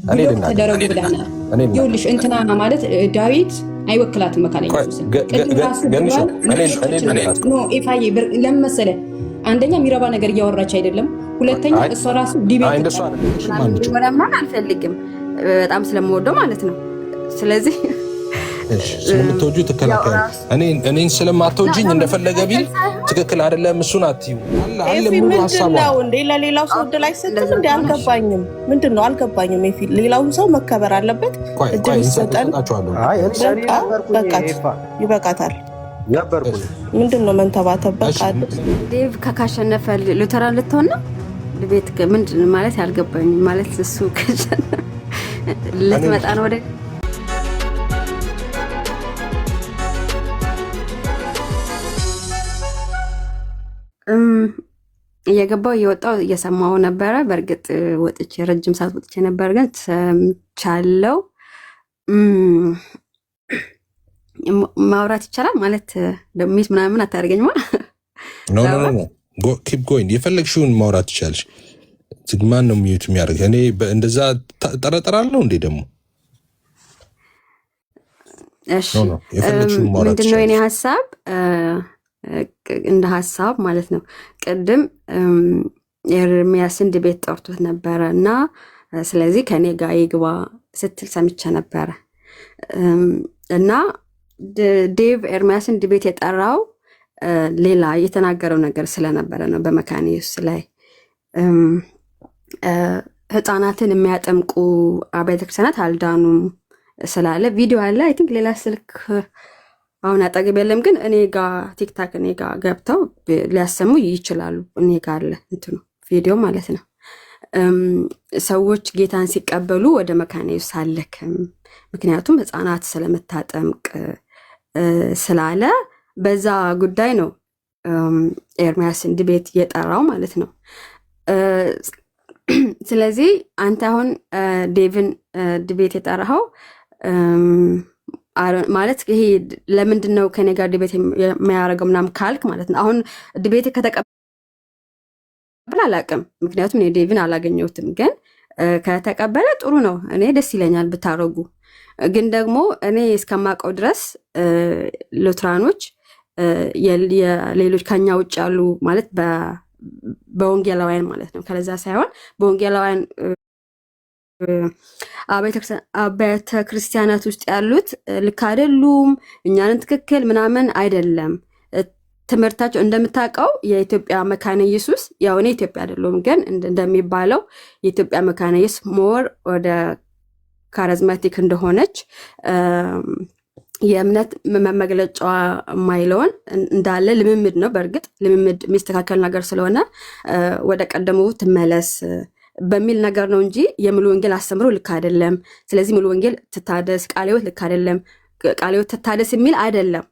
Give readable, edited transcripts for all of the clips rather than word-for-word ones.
ብሎክ ተደረጉ ብለናል። ይኸውልሽ እንትና ማለት ዳዊት አይወክላትም መካነ ኢየሱስን ቅድም ራሱ ብሏል። ኢፋዬ ለምን መሰለህ? አንደኛ የሚረባ ነገር እያወራች አይደለም። ሁለተኛ እሷ ራሱ ዲቤት ምናምን አልፈልግም በጣም ስለምወደው ማለት ነው። ስለዚህ ስለምትወጁ ትከላከል። እኔን ስለማትወጂኝ እንደፈለገ ቢል ትክክል አይደለም። እሱን አትዩ አለ ሙሉ ሐሳቡ እንዴ ለሌላው ሰው እድል አይሰጥም እንዴ? አልገባኝም። ምንድነው አልገባኝም። ሌላውን ሰው መከበር አለበት። እድል ይሰጣል። ይበቃታል። ምንድነው መንተባተብ? በቃ ዴቭ ካሸነፈ ሉተራን ልትሆን ነው ቤት ምንድን ማለት ያልገባኝ ማለት እሱ ልትመጣ ነው ወደ እየገባው እየወጣው እየሰማው ነበረ። በእርግጥ ወጥቼ ረጅም ሰዓት ወጥቼ ነበር፣ ግን ሰምቻለሁ። ማውራት ይቻላል ማለት ደሚት ምናምን አታርገኝማ። ኖ ኪፕ ጎይንግ። የፈለግሽውን ማውራት ትችላለሽ። ማን ነው ሚዩት የሚያደርግ? እኔ እንደዛ ጠረጠራለሁ እንዴ ደግሞ? እሺ ምንድነው የኔ ሀሳብ? እንደ ሀሳብ ማለት ነው። ቅድም ኤርሚያስን ቤት ጠርቶት ነበረ እና ስለዚህ ከኔ ጋር ይግባ ስትል ሰምቼ ነበረ እና ዴቭ ኤርሚያስን ቤት የጠራው ሌላ የተናገረው ነገር ስለነበረ ነው። በመካነ ኢየሱስ ላይ ህፃናትን የሚያጠምቁ አብያተ ክርስቲያናት አልዳኑም ስላለ ቪዲዮ አለ። አይ ቲንክ ሌላ ስልክ አሁን አጠገብ የለም፣ ግን እኔ ጋር ቲክታክ እኔ ጋር ገብተው ሊያሰሙ ይችላሉ። እኔ ጋር አለ እንትኑ ቪዲዮ ማለት ነው። ሰዎች ጌታን ሲቀበሉ ወደ መካነ ኢየሱስ አልልክም ምክንያቱም ህፃናት ስለምታጠምቅ ስላለ በዛ ጉዳይ ነው ኤርሚያስን ቤት የጠራው ማለት ነው። ስለዚህ አንተ አሁን ዴቭን ቤት የጠራኸው ማለት ይሄ ለምንድን ነው ከኔ ጋር ዲቤት የሚያደርገው ምናምን ካልክ ማለት ነው። አሁን ዲቤት ከተቀበለ አላውቅም፣ ምክንያቱም እኔ ዴቪን አላገኘሁትም። ግን ከተቀበለ ጥሩ ነው፣ እኔ ደስ ይለኛል ብታረጉ። ግን ደግሞ እኔ እስከማውቀው ድረስ ሉትራኖች የሌሎች ከኛ ውጭ ያሉ ማለት በወንጌላውያን ማለት ነው ከለዛ ሳይሆን በወንጌላውያን አብያተ ክርስቲያናት ውስጥ ያሉት ልክ አይደሉም፣ እኛንን ትክክል ምናምን አይደለም ትምህርታቸው። እንደምታውቀው የኢትዮጵያ መካነ ኢየሱስ ያው እኔ ኢትዮጵያ አይደለሁም፣ ግን እንደሚባለው የኢትዮጵያ መካነ ኢየሱስ ሞር ወደ ካሪዝማቲክ እንደሆነች የእምነት መግለጫዋ የማይለውን እንዳለ ልምምድ ነው። በእርግጥ ልምምድ የሚስተካከል ነገር ስለሆነ ወደ ቀደመው ትመለስ በሚል ነገር ነው እንጂ የሙሉ ወንጌል አስተምሮ ልክ አይደለም። ስለዚህ ሙሉ ወንጌል ትታደስ፣ ቃለ ሕይወት ልክ አይደለም፣ ቃለ ሕይወት ትታደስ የሚል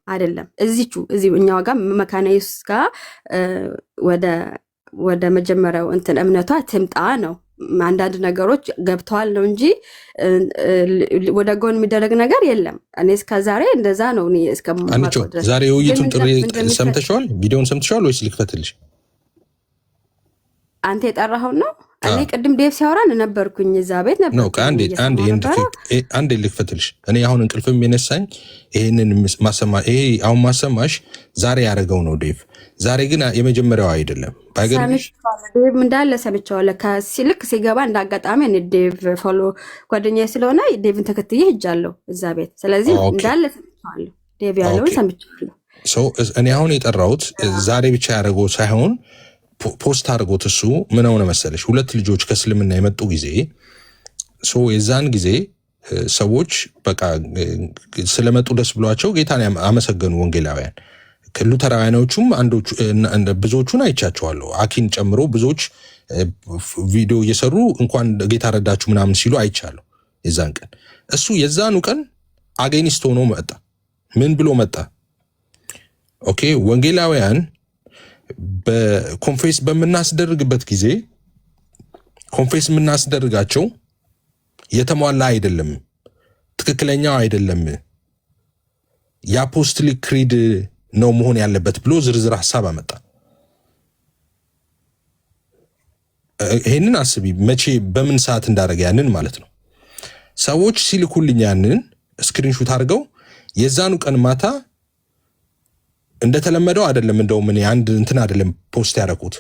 አይደለም። እዚሁ እኛው ጋር መካነ ኢየሱስ ጋር ወደ መጀመሪያው እንትን እምነቷ ትምጣ ነው። አንዳንድ ነገሮች ገብተዋል ነው እንጂ ወደ ጎን የሚደረግ ነገር የለም። እኔ እስከዛሬ እንደዛ ነው። እኔ እስከማውቀው ድረስ ዛሬ ውይይቱን ጥሪ ሰምተሽዋል? ቪዲዮውን ሰምተሽዋል ወይስ ልክፈትልሽ? አንተ የጠራኸው ነው? እኔ ቅድም ዴቭ ሲያወራን ነበርኩኝ እዛ ቤት ነበር። ነው አንዴ ልክፈትልሽ። እኔ አሁን እንቅልፍም የነሳኝ ይሄንን ይሄ አሁን ማሰማሽ ዛሬ ያደረገው ነው ዴቭ። ዛሬ ግን የመጀመሪያው አይደለም። ባይገርምሽ ዴቭ እንዳለ ሰምቼዋለሁ። ልክ ሲገባ እንዳጋጣሚ እኔ ዴቭ ፎሎ ጓደኛዬ ስለሆነ ዴቭን ተከትዬ ሄጃለሁ እዛ ቤት። ስለዚህ እንዳለ ሰምቼዋለሁ። ዴቭ ያለውን ሰምቼዋለሁ። እኔ አሁን የጠራሁት ዛሬ ብቻ ያደረገው ሳይሆን ፖስት አድርጎት እሱ ምን ሆነ መሰለሽ፣ 2 ልጆች ከእስልምና የመጡ ጊዜ የዛን ጊዜ ሰዎች በቃ ስለመጡ ደስ ብሏቸው ጌታን አመሰገኑ። ወንጌላውያን ሉተራውያኖቹም ብዙዎቹን አይቻቸዋለሁ፣ አኪን ጨምሮ ብዙዎች ቪዲዮ እየሰሩ እንኳን ጌታ ረዳችሁ ምናምን ሲሉ አይቻለሁ። የዛን ቀን እሱ የዛኑ ቀን አጌኒስት ሆኖ መጣ። ምን ብሎ መጣ? ኦኬ ወንጌላውያን በኮንፌስ በምናስደርግበት ጊዜ ኮንፌስ የምናስደርጋቸው የተሟላ አይደለም፣ ትክክለኛው አይደለም፣ የአፖስቶሊክ ክሪድ ነው መሆን ያለበት ብሎ ዝርዝር ሐሳብ አመጣ። ይሄንን አስቢ፣ መቼ በምን ሰዓት እንዳደረገ ያንን ማለት ነው። ሰዎች ሲልኩልኝ ያንን ስክሪንሹት አድርገው የዛኑ ቀን ማታ እንደተለመደው አይደለም። እንደውም እኔ አንድ እንትን አይደለም ፖስት ያደረኩት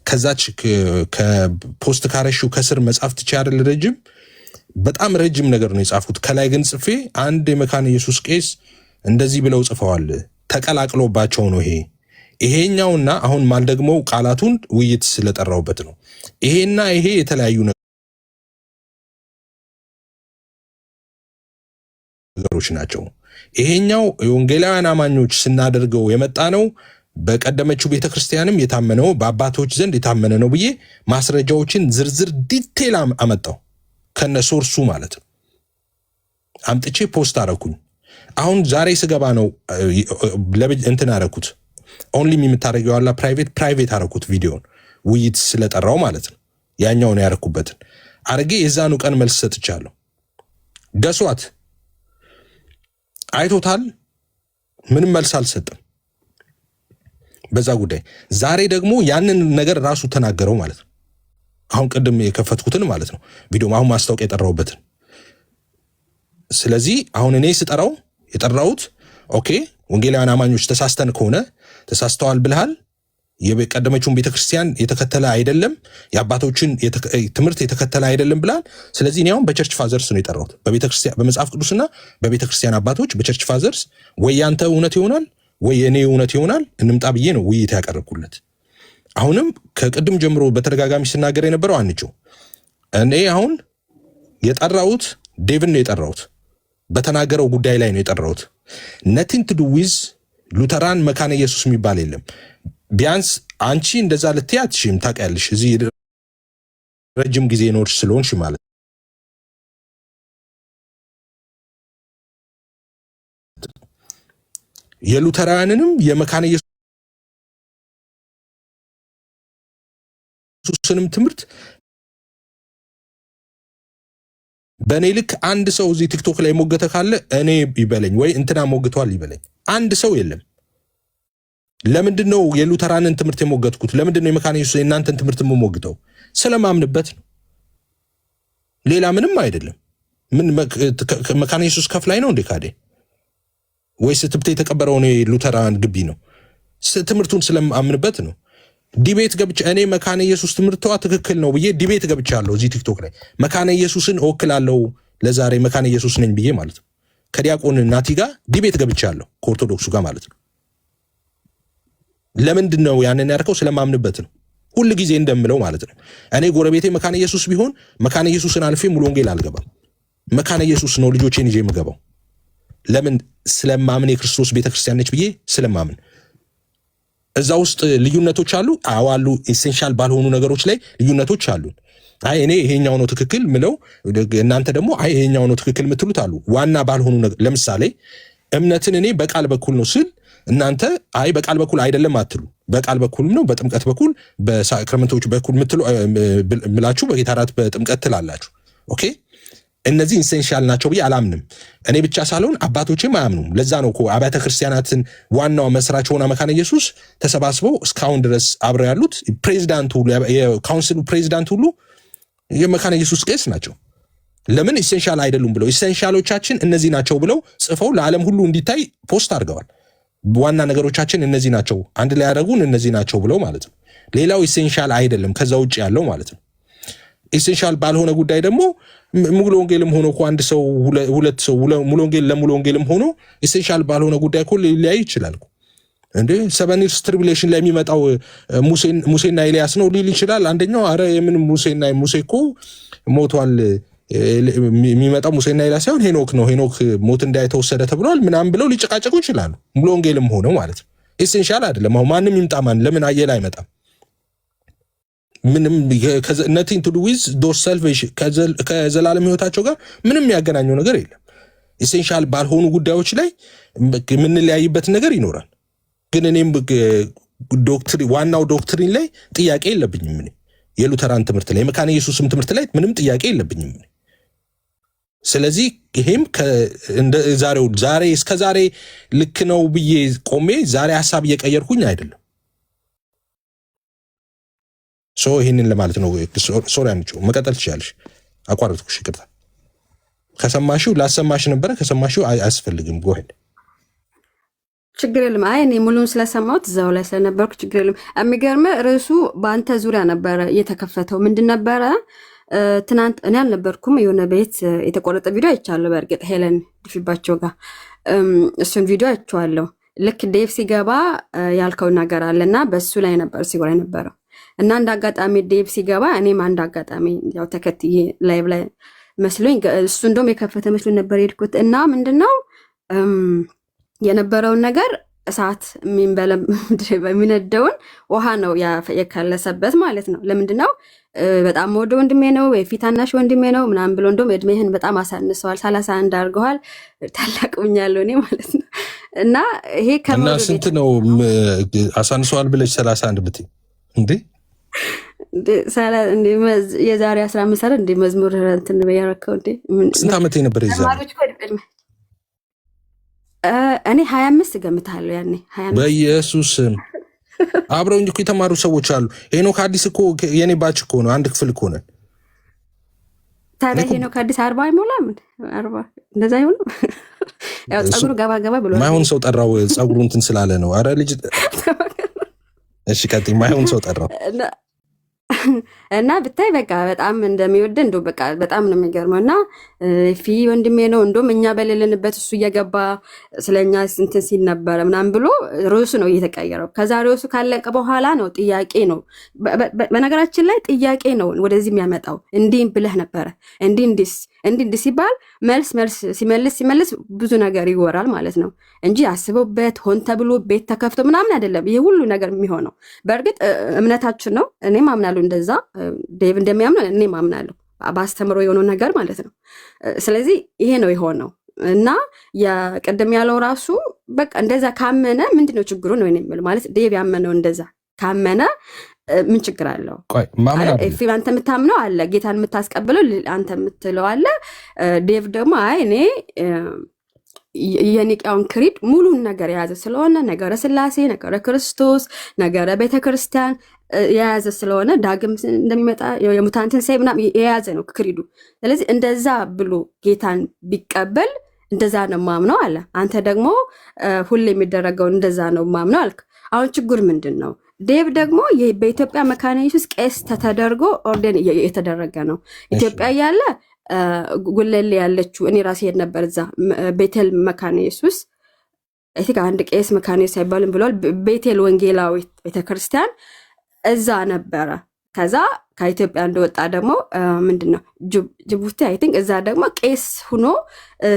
ከዛች ከፖስት ካረሽው ከስር መጻፍ ትችያለሽ ረጅም በጣም ረጅም ነገር ነው የጻፉት። ከላይ ግን ጽፌ አንድ የመካነ ኢየሱስ ቄስ እንደዚህ ብለው ጽፈዋል። ተቀላቅሎባቸው ነው ይሄኛውና አሁን ማል ደግሞ ቃላቱን ውይይት ስለጠራውበት ነው። ይሄና ይሄ የተለያዩ ነገሮች ናቸው። ይሄኛው የወንጌላውያን አማኞች ስናደርገው የመጣ ነው። በቀደመችው ቤተክርስቲያንም የታመነው በአባቶች ዘንድ የታመነ ነው ብዬ ማስረጃዎችን ዝርዝር ዲቴል አመጣው ከነ ሶርሱ ማለት ነው። አምጥቼ ፖስት አረኩኝ። አሁን ዛሬ ስገባ ነው እንትን አረኩት። ኦንሊ የምታደርገው ያላ ፕራይቬት አረኩት ቪዲዮን ውይይት ስለጠራው ማለት ነው። ያኛው ነው ያረኩበትን አርጌ የዛኑ ቀን መልስ ሰጥቻለሁ። ገሷት አይቶታል። ምንም መልስ አልሰጠም በዛ ጉዳይ። ዛሬ ደግሞ ያንን ነገር ራሱ ተናገረው ማለት ነው። አሁን ቅድም የከፈትኩትን ማለት ነው ቪዲዮ አሁን ማስታወቂያ የጠራውበትን። ስለዚህ አሁን እኔ ስጠራው የጠራውት ኦኬ ወንጌላውያን አማኞች ተሳስተን ከሆነ ተሳስተዋል ብለሃል፣ የቀደመችውን ቤተክርስቲያን የተከተለ አይደለም፣ የአባቶችን ትምህርት የተከተለ አይደለም ብለሃል። ስለዚህ እኔ አሁን በቸርች ፋዘርስ ነው የጠራሁት፣ በቤተክርስቲያን በመጽሐፍ ቅዱስና በቤተክርስቲያን አባቶች በቸርች ፋዘርስ ወይ ያንተ እውነት ይሆናል ወይ የኔ እውነት ይሆናል እንምጣ ብዬ ነው ውይይት ያቀረብኩለት። አሁንም ከቅድም ጀምሮ በተደጋጋሚ ስናገር የነበረው አንቺው እኔ አሁን የጠራሁት ዴቪን ነው የጠራሁት፣ በተናገረው ጉዳይ ላይ ነው የጠራሁት። ነቲንግ ቱ ዱ ዊዝ ሉተራን መካነ ኢየሱስ የሚባል የለም። ቢያንስ አንቺ እንደዛ ልትይ አትችይም፣ ታውቂያለሽ። እዚህ ረጅም ጊዜ ኖርሽ ስለሆንሽ ማለት የሉተራንንም የመካነ ኢየሱስንም ትምህርት በእኔ ልክ አንድ ሰው እዚህ ቲክቶክ ላይ ሞገተ ካለ እኔ ይበለኝ ወይ እንትና ሞግቷል ይበለኝ። አንድ ሰው የለም። ለምንድነው የሉተራንን ትምህርት የሞገትኩት? ለምንድነው የመካነ ኢየሱስ የእናንተን ትምህርት የምሞግተው? ስለማምንበት ነው፣ ሌላ ምንም አይደለም። ምን መካነ ኢየሱስ ከፍላይ ነው እንዴ ካዴ? ወይስ ትብቴ የተቀበረው ነው ሉተራን ግቢ ነው? ትምህርቱን ስለማምንበት ነው። ዲቤት ገብቼ እኔ መካነ ኢየሱስ ትምህርቷ ትክክል ነው ብዬ ዲቤት ገብቻለሁ እዚህ ቲክቶክ ላይ። መካነ ኢየሱስን እወክላለሁ ለዛሬ መካነ ኢየሱስ ነኝ ብዬ ማለት ነው። ከዲያቆን ናቲ ጋር ዲቤት ገብቻለሁ ከኦርቶዶክሱ ጋር ማለት ነው። ለምንድን ነው ያንን ያደርገው? ስለማምንበት ነው። ሁል ጊዜ እንደምለው ማለት ነው። እኔ ጎረቤቴ መካነ ኢየሱስ ቢሆን መካነ ኢየሱስን አልፌ ሙሉ ወንጌል አልገባም። መካነ ኢየሱስ ነው ልጆቼን ይዤ የምገባው። ለምን? ስለማምን የክርስቶስ ቤተክርስቲያን ነች ብዬ ስለማምን። እዛ ውስጥ ልዩነቶች አሉ። አዎ አሉ። ኢሴንሻል ባልሆኑ ነገሮች ላይ ልዩነቶች አሉ። አይ እኔ ይሄኛው ነው ትክክል ምለው፣ እናንተ ደግሞ አይ ይሄኛው ነው ትክክል ምትሉት አሉ። ዋና ባልሆኑ ነገር ለምሳሌ እምነትን እኔ በቃል በኩል ነው ስል እናንተ አይ በቃል በኩል አይደለም አትሉ። በቃል በኩልም ነው በጥምቀት በኩል በሳክራመንቶች በኩል ምላችሁ በጌታ እራት በጥምቀት ትላላችሁ። ኦኬ እነዚህ ኢሴንሻል ናቸው ብዬ አላምንም። እኔ ብቻ ሳልሆን አባቶችም አያምኑም። ለዛ ነው እኮ አብያተ ክርስቲያናትን ዋናው መስራች ሆና መካነ ኢየሱስ ተሰባስበው እስካሁን ድረስ አብረው ያሉት ፕሬዚዳንት ሁሉ የካውንስሉ ፕሬዚዳንት ሁሉ የመካነ ኢየሱስ ቄስ ናቸው። ለምን? ኢሴንሻል አይደሉም ብለው ኢሴንሻሎቻችን እነዚህ ናቸው ብለው ጽፈው ለዓለም ሁሉ እንዲታይ ፖስት አድርገዋል። ዋና ነገሮቻችን እነዚህ ናቸው፣ አንድ ላይ ያደረጉን እነዚህ ናቸው ብለው ማለት ነው። ሌላው ኢሴንሻል አይደለም ከዛ ውጭ ያለው ማለት ነው። ኢሴንሻል ባልሆነ ጉዳይ ደግሞ ሙሉ ወንጌልም ሆኖ እኮ አንድ ሰው ሁለት ሰው ሙሉ ወንጌል ለሙሉ ወንጌልም ሆኖ ኢሴንሻል ባልሆነ ጉዳይ እኮ ሊለያይ ይችላል እንዴ። ሰቨን ይርስ ትሪቡሌሽን ላይ የሚመጣው ሙሴና ኤልያስ ነው ሊል ይችላል አንደኛው። አረ የምን ሙሴ እኮ ሞቷል፣ የሚመጣው ሙሴና ኤልያስ ሳይሆን ሄኖክ ነው፣ ሄኖክ ሞት እንዳይተወሰደ ተብሏል ምናምን ብለው ሊጨቃጨቁ ይችላሉ። ሙሉ ወንጌልም ሆነው ማለት ነው። ኢሴንሻል አይደለም። አሁን ማንም ይምጣ ማን ለምን አየለ አይመጣም? ምንም nothing to do with those salvation ከዘላለም ህይወታቸው ጋር ምንም ያገናኘው ነገር የለም። ኢሴንሻል ባልሆኑ ጉዳዮች ላይ የምንለያይበት ነገር ይኖራል። ግን እኔም ዋናው ዶክትሪን ላይ ጥያቄ የለብኝም። ምን የሉተራን ትምህርት ላይ መካነ ኢየሱስም ትምህርት ላይ ምንም ጥያቄ የለብኝም። ስለዚህ ይሄም ዛሬ እስከ ዛሬ ልክ ነው ብዬ ቆሜ ዛሬ ሐሳብ እየቀየርኩኝ አይደለም። ይህንን ለማለት ነው። ሶሪ አንቺው መቀጠል ትችላለሽ። አቋረጥኩሽ፣ ይቅርታ። ከሰማሽው ላሰማሽ ነበረ። ከሰማሽው አያስፈልግም። ጎሄድ ችግር የለም። አይ እኔ ሙሉን ስለሰማሁት እዛው ላይ ስለነበርኩ ችግር የለም። የሚገርምህ ርዕሱ በአንተ ዙሪያ ነበረ እየተከፈተው። ምንድን ነበረ? ትናንት እኔ አልነበርኩም፣ የሆነ ቤት የተቆረጠ ቪዲዮ አይቻለሁ። በእርግጥ ሄለን ድፊባቸው ጋር እሱን ቪዲዮ አይቼዋለሁ። ልክ ዴቭ ሲገባ ያልከው ነገር አለና በሱ ላይ ነበር ሲወራ ነበረው እና አንድ አጋጣሚ ዴቭ ሲገባ እኔም አንድ አጋጣሚ ያው ተከትዬ ላይቭ ላይ መስሎኝ እሱ እንደውም የከፈተ መስሎኝ ነበር የሄድኩት እና ምንድነው የነበረውን ነገር እሳት የሚነደውን ውሃ ነው የከለሰበት ማለት ነው። ለምንድነው በጣም ወደ ወንድሜ ነው የፊታናሽ ወንድሜ ነው ምናምን ብሎ እንደውም እድሜህን በጣም አሳንሰዋል፣ 31 አድርገዋል፣ ታላቅኛለሁ እኔ ማለት ነው። እና ይሄ እና ስንት ነው አሳንሰዋል ብለሽ 31 ብትይ እንዴ? የዛሬ 15 አይደል እንዴ መዝሙር እንትን ያረከው እንዴ? ስንት ዓመት ነበር ይዛል? እኔ 25 ገምታለሁ ያኔ 25 በኢየሱስ አብረውኝ እኮ የተማሩ ሰዎች አሉ። ሄኖክ አዲስ እኮ የኔ ባች እኮ ነው፣ አንድ ክፍል እኮ ነን። ታዲያ ሄኖክ አዲስ 40 አይሞላም? 40 እንደዛ ይሁን። ያው ጸጉሩ ገባ ብሎ ማይሆን ሰው ጠራው፣ ጸጉሩ እንትን ስላለ ነው። አረ ልጅ እሺ ቀጥይ። ማይሆን ሰው ጠራው እና ብታይ በቃ በጣም እንደሚወድ እንደው በቃ በጣም ነው የሚገርመው። እና ፊ ወንድሜ ነው እንደውም እኛ በሌለንበት እሱ እየገባ ስለኛ እንትን ሲል ነበረ ምናምን ብሎ ርዕሱ ነው እየተቀየረው። ከዛ ርዕሱ ካለቀ በኋላ ነው ጥያቄ ነው። በነገራችን ላይ ጥያቄ ነው ወደዚህ የሚያመጣው። እንዲህ ብለህ ነበረ እንዲህ ሲባል መልስ ሲመልስ ብዙ ነገር ይወራል ማለት ነው እንጂ አስበውበት ሆን ተብሎ ቤት ተከፍቶ ምናምን አይደለም። ይሄ ሁሉ ነገር የሚሆነው በእርግጥ እምነታችን ነው። እኔም አምናለሁ እንደዛ ዴቭ እንደሚያምነው እኔም አምናለሁ በአስተምሮ የሆነው ነገር ማለት ነው። ስለዚህ ይሄ ነው የሆነው እና የቀደም ያለው ራሱ በቃ እንደዛ ካመነ ምንድነው ችግሩ ነው የሚል ማለት ዴቭ ያመነው እንደዛ ካመነ ምን ችግር አለው? አንተ የምታምነው አለ፣ ጌታን የምታስቀብለው አንተ የምትለው አለ። ዴቭ ደግሞ አይ እኔ የኒቃውን ክሪድ ሙሉን ነገር የያዘ ስለሆነ ነገረ ስላሴ፣ ነገረ ክርስቶስ፣ ነገረ ቤተክርስቲያን የያዘ ስለሆነ ዳግም እንደሚመጣ የሙታን ትንሣኤ ምናምን የያዘ ነው ክሪዱ። ስለዚህ እንደዛ ብሎ ጌታን ቢቀበል እንደዛ ነው ማምነው አለ። አንተ ደግሞ ሁሌ የሚደረገው እንደዛ ነው ማምነው አልክ። አሁን ችግር ምንድን ነው? ዴቭ ደግሞ በኢትዮጵያ መካነ ኢየሱስ ቄስ ተደርጎ ኦርዴን የተደረገ ነው። ኢትዮጵያ ያለ ጉለሌ ያለችው እኔ ራሴ ሄድ ነበር እዛ ቤቴል መካነ ኢየሱስ አንድ ቄስ መካነ ኢየሱስ አይባልም ብሏል። ቤቴል ወንጌላዊት ቤተክርስቲያን እዛ ነበረ። ከዛ ከኢትዮጵያ እንደወጣ ደግሞ ምንድነው ጅቡቲ አይ ቲንክ እዛ ደግሞ ቄስ ሆኖ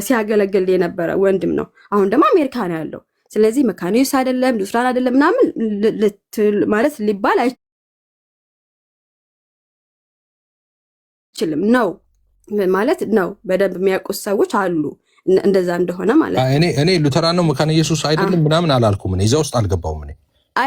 ሲያገለግል የነበረ ወንድም ነው። አሁን ደግሞ አሜሪካ ነው ያለው። ስለዚህ መካነ ኢየሱስ አይደለም ሉትራን አይደለም ምናምን ማለት ሊባል አይችልም ነው ማለት ነው። በደንብ የሚያውቁት ሰዎች አሉ እንደዛ እንደሆነ ማለት እኔ ሉተራን ነው መካነ ኢየሱስ አይደለም ምናምን አላልኩም። እኔ እዛ ውስጥ አልገባውም። እኔ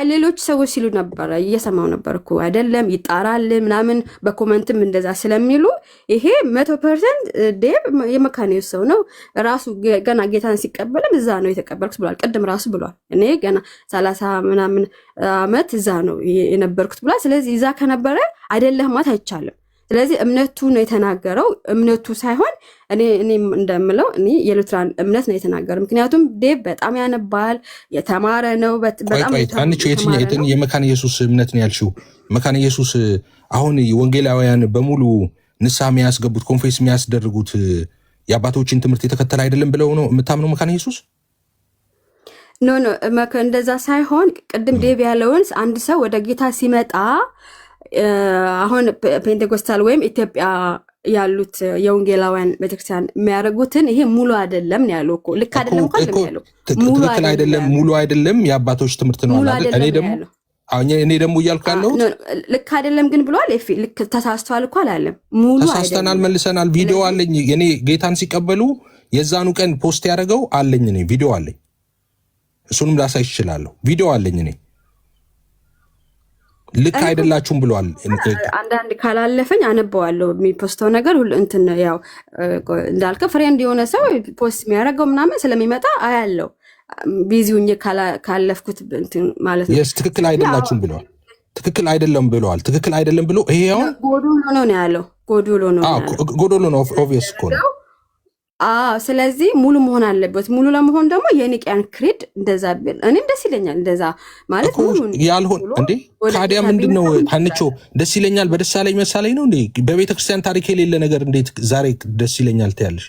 ሌሎች ሰዎች ሲሉ ነበረ እየሰማው ነበር እኮ አይደለም ይጣራል ምናምን በኮመንትም እንደዛ ስለሚሉ ይሄ 100% ዴቭ የመካነ ኢየሱስ ሰው ነው። ራሱ ገና ጌታን ሲቀበልም እዛ ነው የተቀበልኩት ብሏል። ቅድም ራሱ ብሏል እኔ ገና 30 ምናምን ዓመት እዛ ነው የነበርኩት ብሏል። ስለዚህ እዛ ከነበረ አይደለም ማለት አይቻልም። ስለዚህ እምነቱ ነው የተናገረው፣ እምነቱ ሳይሆን እኔ እንደምለው እኔ የሉትራን እምነት ነው የተናገረው። ምክንያቱም ዴቭ በጣም ያነባል፣ የተማረ ነው። በጣም የትኛው የመካነ ኢየሱስ እምነት ነው ያልሽው? መካነ ኢየሱስ አሁን ወንጌላውያን በሙሉ ንስሐ የሚያስገቡት ኮንፌስ የሚያስደርጉት የአባቶችን ትምህርት የተከተለ አይደለም ብለው ነው የምታምነው መካነ ኢየሱስ? ኖ እንደዛ ሳይሆን ቅድም ዴቭ ያለውን አንድ ሰው ወደ ጌታ ሲመጣ አሁን ፔንቴኮስታል ወይም ኢትዮጵያ ያሉት የወንጌላውያን ቤተክርስቲያን የሚያደርጉትን ይሄ ሙሉ አይደለም ነው ያለው እኮ። ልክ አይደለም እንኳን ያለው ሙሉ አይደለም የአባቶች ትምህርት ነው አለ። እኔ ደግሞ እያልኩ ያለው ልክ አይደለም ግን ብሏል። ልክ ተሳስተዋል እኮ አላለም። ሙሉ ተሳስተናል፣ መልሰናል። ቪዲዮ አለኝ እኔ ጌታን ሲቀበሉ የዛኑ ቀን ፖስት ያደረገው አለኝ። እኔ ቪዲዮ አለኝ፣ እሱንም ላሳይ እችላለሁ። ቪዲዮ አለኝ እኔ ልክ አይደላችሁም ብሏል። አንዳንድ ካላለፈኝ አነበዋለሁ የሚፖስተው ነገር ሁሉ እንትን ያው እንዳልከ ፍሬንድ የሆነ ሰው ፖስት የሚያደርገው ምናምን ስለሚመጣ አያለው። ቢዚውኝ ካለፍኩት እንትን ማለት ነው። ትክክል አይደላችሁም ብለዋል። ትክክል አይደለም ብለዋል። ትክክል አይደለም ብሎ ይሄ አሁን ጎዶሎ ነው ያለው። ጎዶሎ ነው ኦብቪየስ እኮ ነው። ስለዚህ ሙሉ መሆን አለበት። ሙሉ ለመሆን ደግሞ የኒቅያን ክሪድ እንደዛ ቢል እኔም ደስ ይለኛል። እንደዛ ማለት ሙሉ ያልሆን እንዴ ታዲያ ምንድነው አንቾ ደስ ይለኛል በደሳለኝ መሳለኝ ነው እንዴ? በቤተክርስቲያን ታሪክ የሌለ ነገር እንዴት ዛሬ ደስ ይለኛል ትያለሽ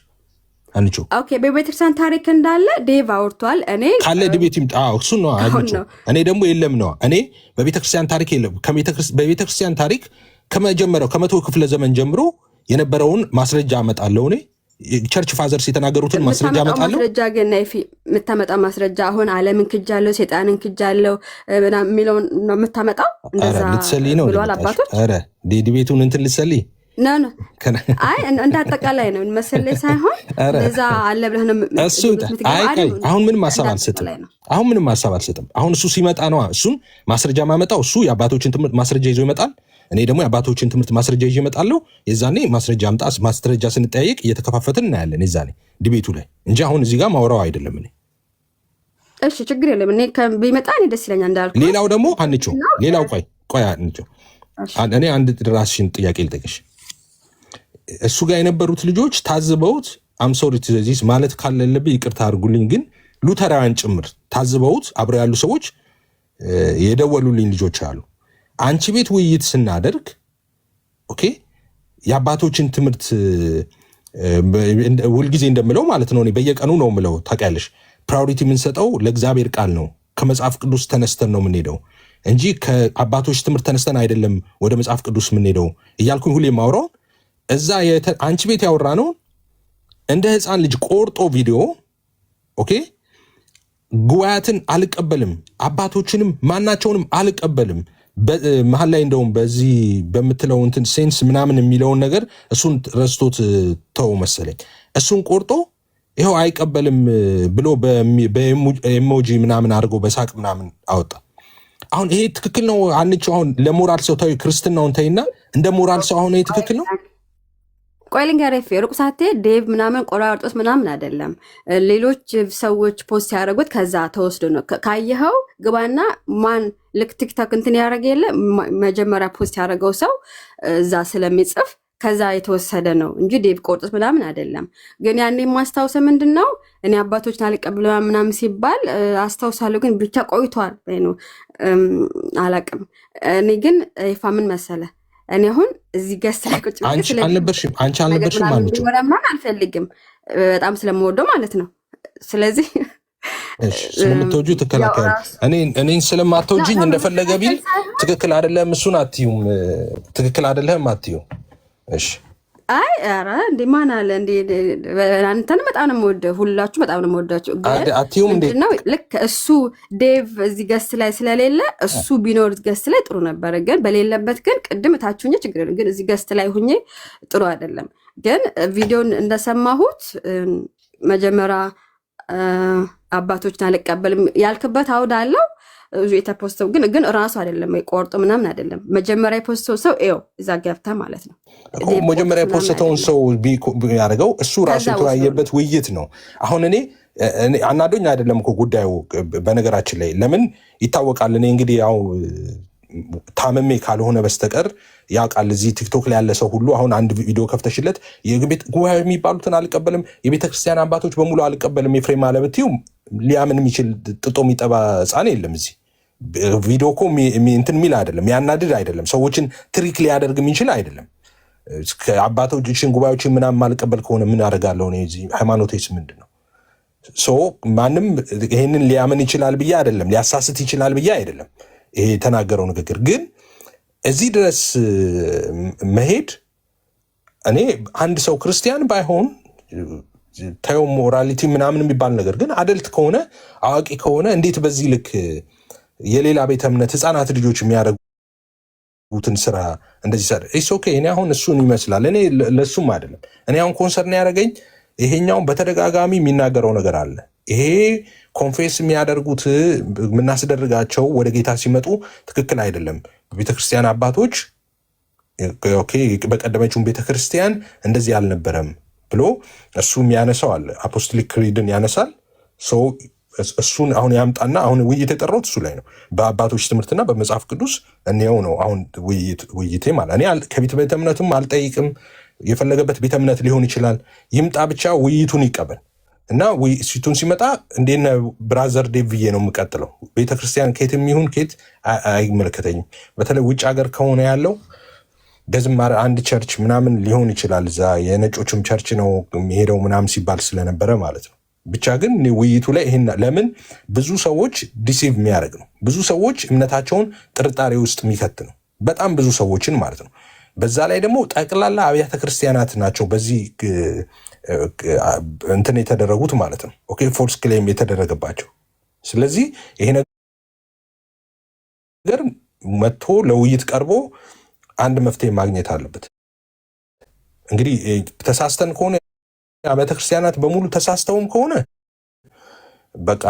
አንቾ? ኦኬ በቤተክርስቲያን ታሪክ እንዳለ ዴቭ አውርቷል። እኔ ካለ ዲቤት ይምጣ እሱ ነው አንቾ። እኔ ደግሞ የለም ነው እኔ በቤተክርስቲያን ታሪክ የለም። በቤተክርስቲያን ታሪክ ከመጀመሪያው ከ100 ክፍለ ዘመን ጀምሮ የነበረውን ማስረጃ አመጣለሁ እኔ ቸርች ፋዘርስ የተናገሩትን ማስረጃ አመጣለሁ። ማስረጃ ግን የምታመጣው ማስረጃ አሁን ዓለምን ክጃለሁ ሰይጣንን ክጃለሁ የሚለው ነው የምታመጣው። እንደዛ ልትሰልይ ነው ብለዋል አባቶች። ኧረ ዲቤቱን እንትን ልትሰልይ ኖ አይ እንደ አጠቃላይ ነው መሰለኝ ሳይሆን እንደዛ አለ ብለህ ነው እሱ። አሁን ምንም ሐሳብ አልሰጥም። አሁን እሱ ሲመጣ ነው እሱን ማስረጃ ማመጣው። እሱ የአባቶችን ትምህርት ማስረጃ ይዞ ይመጣል። እኔ ደግሞ የአባቶችን ትምህርት ማስረጃ ይዤ እመጣለሁ። የዛኔ ማስረጃ አምጣ ማስረጃ ስንጠያየቅ እየተከፋፈትን እናያለን የዛኔ ዲቤቱ ላይ እንጂ አሁን እዚህ ጋር ማውራው አይደለም። እኔ እሺ ችግር የለም። እኔ ቢመጣ እኔ ደስ ይለኛል እንዳልኩ። ሌላው ደግሞ አንቾ ሌላው ቆይ አንቾ እኔ አንድ ራስሽን ጥያቄ ልጠይቅሽ። እሱ ጋር የነበሩት ልጆች ታዝበውት አምሶሪ ትዚስ ማለት ካለለብኝ ይቅርታ አድርጉልኝ፣ ግን ሉተራውያን ጭምር ታዝበውት አብረው ያሉ ሰዎች የደወሉልኝ ልጆች አሉ። አንቺ ቤት ውይይት ስናደርግ ኦኬ የአባቶችን ትምህርት ሁልጊዜ እንደምለው ማለት ነው እኔ በየቀኑ ነው ምለው ታውቂያለሽ፣ ፕራዮሪቲ የምንሰጠው ለእግዚአብሔር ቃል ነው። ከመጽሐፍ ቅዱስ ተነስተን ነው የምንሄደው እንጂ ከአባቶች ትምህርት ተነስተን አይደለም ወደ መጽሐፍ ቅዱስ የምንሄደው እያልኩኝ ሁሌ የማወራው እዛ አንቺ ቤት ያወራ ነው እንደ ሕፃን ልጅ ቆርጦ ቪዲዮ ኦኬ ጉባኤያትን አልቀበልም አባቶችንም ማናቸውንም አልቀበልም መሀል ላይ እንደውም በዚህ በምትለው እንትን ሴንስ ምናምን የሚለውን ነገር እሱን ረስቶት ተው መሰለኝ። እሱን ቆርጦ ይኸው አይቀበልም ብሎ በኢሞጂ ምናምን አድርጎ በሳቅ ምናምን አወጣ። አሁን ይሄ ትክክል ነው አንቺ? አሁን ለሞራል ሰው ታዩ ክርስትናውን ታይና እንደ ሞራል ሰው አሁን ይሄ ትክክል ነው? ቆይ ልንገርህ ሩቅ ሳትሄድ ዴቭ ምናምን ቆራርጦስ ምናምን አይደለም። ሌሎች ሰዎች ፖስት ያደረጉት ከዛ ተወስዶ ነው። ካየኸው ግባና ማን ልክ ቲክቶክ እንትን ያደረገ የለ መጀመሪያ ፖስት ያደረገው ሰው እዛ ስለሚጽፍ ከዛ የተወሰደ ነው እንጂ ዴቭ ቆርጦስ ምናምን አይደለም። ግን ያኔ የማስታውሰው ምንድን ነው እኔ አባቶችን አልቀበልም ምናምን ሲባል አስታውሳለሁ። ግን ብቻ ቆይቷል ነው አላቅም። እኔ ግን ይፋ ምን መሰለህ እኔ አሁን እዚህ ገስ ላይ ቁጭ ብዬ አንቺ አልነበርሽም ማለት ነው አልፈልግም በጣም ስለምወደው ማለት ነው። ስለዚህ ስለምትወጁ ተከላከለ እኔን ስለማትወጂኝ እንደፈለገ ቢል ትክክል አይደለም። እሱን አትዩም ትክክል አይደለም አትዩ። እሺ አይ ኧረ እንዴ ማን አለ እንዴ አንተን በጣም ነው የምወደው፣ ሁላችሁ በጣም ነው የምወዳችሁ። አትዩም እንዴ ነው ልክ እሱ ዴቭ እዚህ ገስት ላይ ስለሌለ እሱ ቢኖር ገስት ላይ ጥሩ ነበር። ግን በሌለበት ግን ቅድም ታችሁኝ ችግር የለም። ግን እዚህ ገስት ላይ ሁኜ ጥሩ አይደለም። ግን ቪዲዮን እንደሰማሁት መጀመሪያ አባቶችን አልቀበልም ያልክበት አውድ አለው የተፖስተው ግን ራሱ አይደለም ቆርጦ ምናምን አይደለም። መጀመሪያ የፖስተው ሰው ይኸው እዛ ገብታ ማለት ነው። መጀመሪያ የፖስተውን ሰው ያደርገው እሱ ራሱ የተወያየበት ውይይት ነው። አሁን እኔ አናዶኝ አይደለም እኮ ጉዳዩ። በነገራችን ላይ ለምን ይታወቃል። እኔ እንግዲህ ያው ታመሜ ካልሆነ በስተቀር ያውቃል። እዚህ ቲክቶክ ላይ ያለ ሰው ሁሉ አሁን አንድ ቪዲዮ ከፍተሽለት ጉባኤ የሚባሉትን አልቀበልም፣ የቤተክርስቲያን አባቶች በሙሉ አልቀበልም ኤፍሬም አለብትዩ ሊያምን የሚችል ጥጦ የሚጠባ ሕፃን የለም። እዚህ ቪዲዮ እኮ እንትን የሚል አይደለም፣ ያናድድ አይደለም፣ ሰዎችን ትሪክ ሊያደርግ የሚችል አይደለም። አባቶችን ጉባኤዎችን ምናምን ማልቀበል ከሆነ ምን አደርጋለሁ? ሃይማኖቴስ ምንድን ነው? ማንም ይሄንን ሊያምን ይችላል ብዬ አይደለም፣ ሊያሳስት ይችላል ብዬ አይደለም። ይሄ የተናገረው ንግግር ግን እዚህ ድረስ መሄድ እኔ አንድ ሰው ክርስቲያን ባይሆን ታዩ ሞራሊቲ ምናምን የሚባል ነገር ግን አደልት ከሆነ አዋቂ ከሆነ እንዴት በዚህ ልክ የሌላ ቤተ እምነት ህፃናት ልጆች የሚያደርጉትን ስራ እንደዚህ ሰር ኦኬ። እኔ አሁን እሱን ይመስላል እኔ ለሱም አይደለም። እኔ አሁን ኮንሰርን ያደረገኝ ይሄኛውን በተደጋጋሚ የሚናገረው ነገር አለ። ይሄ ኮንፌስ የሚያደርጉት የምናስደርጋቸው ወደ ጌታ ሲመጡ ትክክል አይደለም። ቤተክርስቲያን አባቶች ኦኬ በቀደመችውን ቤተክርስቲያን እንደዚህ አልነበረም ብሎ እሱም ያነሳው አለ። አፖስቶሊክ ክሪድን ያነሳል። እሱን አሁን ያምጣና አሁን ውይይት የጠራሁት እሱ ላይ ነው። በአባቶች ትምህርትና በመጽሐፍ ቅዱስ እንየው ነው አሁን ውይይቴ ማለት። እኔ ከቤተ እምነትም አልጠይቅም የፈለገበት ቤተ እምነት ሊሆን ይችላል። ይምጣ ብቻ ውይይቱን ይቀበል እና ውይይቱን ሲመጣ እንዴነ ብራዘር ዴቭ ብዬ ነው የምቀጥለው። ቤተክርስቲያን ከየትም ይሁን ከየት አይመለከተኝም። በተለይ ውጭ ሀገር ከሆነ ያለው ደዝማር አንድ ቸርች ምናምን ሊሆን ይችላል። እዛ የነጮችም ቸርች ነው የሚሄደው ምናምን ሲባል ስለነበረ ማለት ነው። ብቻ ግን ውይይቱ ላይ ይሄን ለምን ብዙ ሰዎች ዲሲቭ የሚያደርግ ነው። ብዙ ሰዎች እምነታቸውን ጥርጣሬ ውስጥ የሚከት ነው። በጣም ብዙ ሰዎችን ማለት ነው። በዛ ላይ ደግሞ ጠቅላላ አብያተ ክርስቲያናት ናቸው በዚህ እንትን የተደረጉት ማለት ነው። ኦኬ ፎልስ ክሌም የተደረገባቸው። ስለዚህ ይሄ ነገር መጥቶ ለውይይት ቀርቦ አንድ መፍትሄ ማግኘት አለበት። እንግዲህ ተሳስተን ከሆነ አብያተ ክርስቲያናት በሙሉ ተሳስተውም ከሆነ በቃ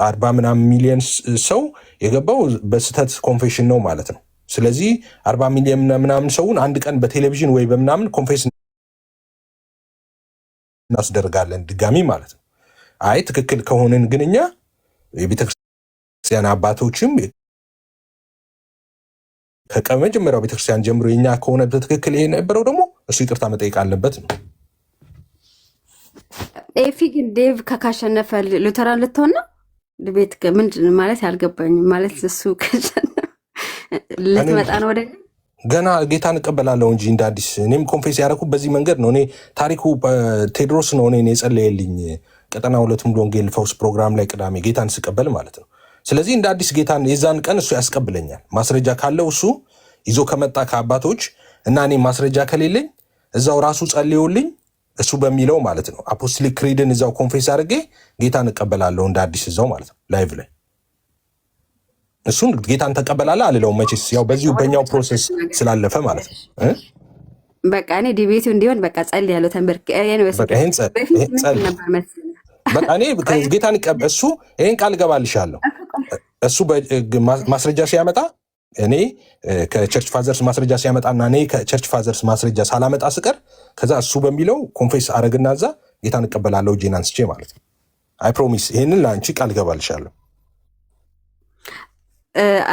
40 ምናምን ሚሊዮን ሰው የገባው በስተት ኮንፌሽን ነው ማለት ነው። ስለዚህ 40 ሚሊዮን ምናምን ሰውን አንድ ቀን በቴሌቪዥን ወይ በምናምን ኮንፌስ እናስደርጋለን ድጋሚ ማለት ነው። አይ ትክክል ከሆንን ግን እኛ የቤተክርስቲያን አባቶችም ከመጀመሪያው ቤተክርስቲያን ጀምሮ የኛ ከሆነ በትክክል ይሄ ነበረው ደግሞ እሱ ይቅርታ መጠየቅ አለበት ነው። ኤፊ ግን ዴቭ ካሸነፈ ሉተራን ልትሆን ነው ቤት ምንድን ማለት ያልገባኝም። ማለት እሱ ልትመጣ ነው ወደ ገና ጌታን እቀበላለሁ እንጂ እንደ አዲስ እኔም ኮንፌስ ያደረኩት በዚህ መንገድ ነው። እኔ ታሪኩ ቴድሮስ ነው እኔ የጸለየልኝ ቀጠና 2 ሙሉ ወንጌል ፈውስ ፕሮግራም ላይ ቅዳሜ ጌታን ስቀበል ማለት ነው። ስለዚህ እንደ አዲስ ጌታን የዛን ቀን እሱ ያስቀብለኛል። ማስረጃ ካለው እሱ ይዞ ከመጣ ከአባቶች እና እኔ ማስረጃ ከሌለኝ እዛው ራሱ ጸልዮልኝ እሱ በሚለው ማለት ነው አፖስቶሊክ ክሪድን እዛው ኮንፌስ አድርጌ ጌታን እቀበላለሁ እንደ አዲስ እዛው ማለት ነው ላይቭ ላይ እሱን ጌታን ተቀበላለህ አልለውም መቼስ ያው በዚሁ በኛው ፕሮሰስ ስላለፈ ማለት ነው። በቃ እኔ ዲቤቱ እንዲሆን በቃ ጸልያለሁ ተንበርክ በቃ ይሄን በቃ እኔ ጌታን እሱ ይሄን ቃል ገባልሻለሁ። እሱ ማስረጃ ሲያመጣ እኔ ከቸርች ፋዘርስ ማስረጃ ሲያመጣና እኔ ከቸርች ፋዘርስ ማስረጃ ሳላመጣ ስቀር ከዛ እሱ በሚለው ኮንፌስ አረግና እዛ ጌታን እቀበላለሁ እጄን አንስቼ ማለት ነው። አይ ፕሮሚስ ይሄንን ለአንቺ ቃል ገባልሻለሁ።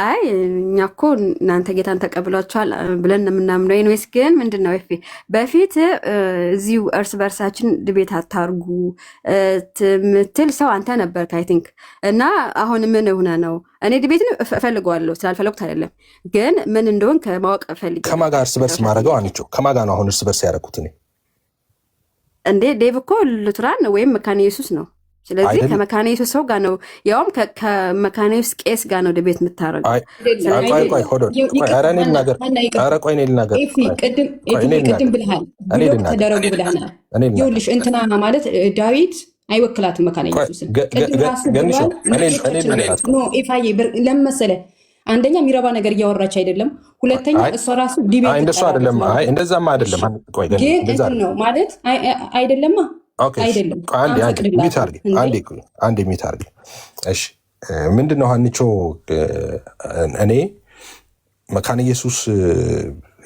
አይ እኛ እኮ እናንተ ጌታን ተቀብሏቸዋል ብለን የምናምነው። ኤንዌስ ግን ምንድን ነው በፊት እዚሁ እርስ በርሳችን ድቤት አታርጉ ምትል ሰው አንተ ነበርክ አይ ቲንክ። እና አሁን ምን ሆነ ነው? እኔ ድቤትን እፈልገዋለሁ ስላልፈለጉት አይደለም፣ ግን ምን እንደሆን ከማወቅ ፈልጌ ከማጋ እርስ በርስ ማድረገው አንቾ ከማጋ ነው አሁን እርስ በርስ ያደረኩት እኔ እንዴ ዴቭ እኮ ሉትራን ወይም መካነ ኢየሱስ ነው። ስለዚህ ከመካነ ኢየሱስ ሰው ጋር ነው ያውም ከመካነ ኢየሱስ ቄስ ጋር ነው ድቤት የምታረገው። ቅድም ብልሃል ተደረጉ ብልሃል። ይኸውልሽ እንትና ማለት ዳዊት አይወክላትም መካነ ኢየሱስን። ኢፋዬ ለምን መሰለህ? አንደኛ የሚረባ ነገር እያወራች አይደለም። ሁለተኛ እሷ ራሱ ዲቤት እንደሱ አይደለም። አይ እንደዛማ አይደለም። ግን ነው ማለት አይደለማ አይደለም። አንዴ ሚት አርግ። እሺ ምንድነው ሀኒቾ? እኔ መካነ ኢየሱስ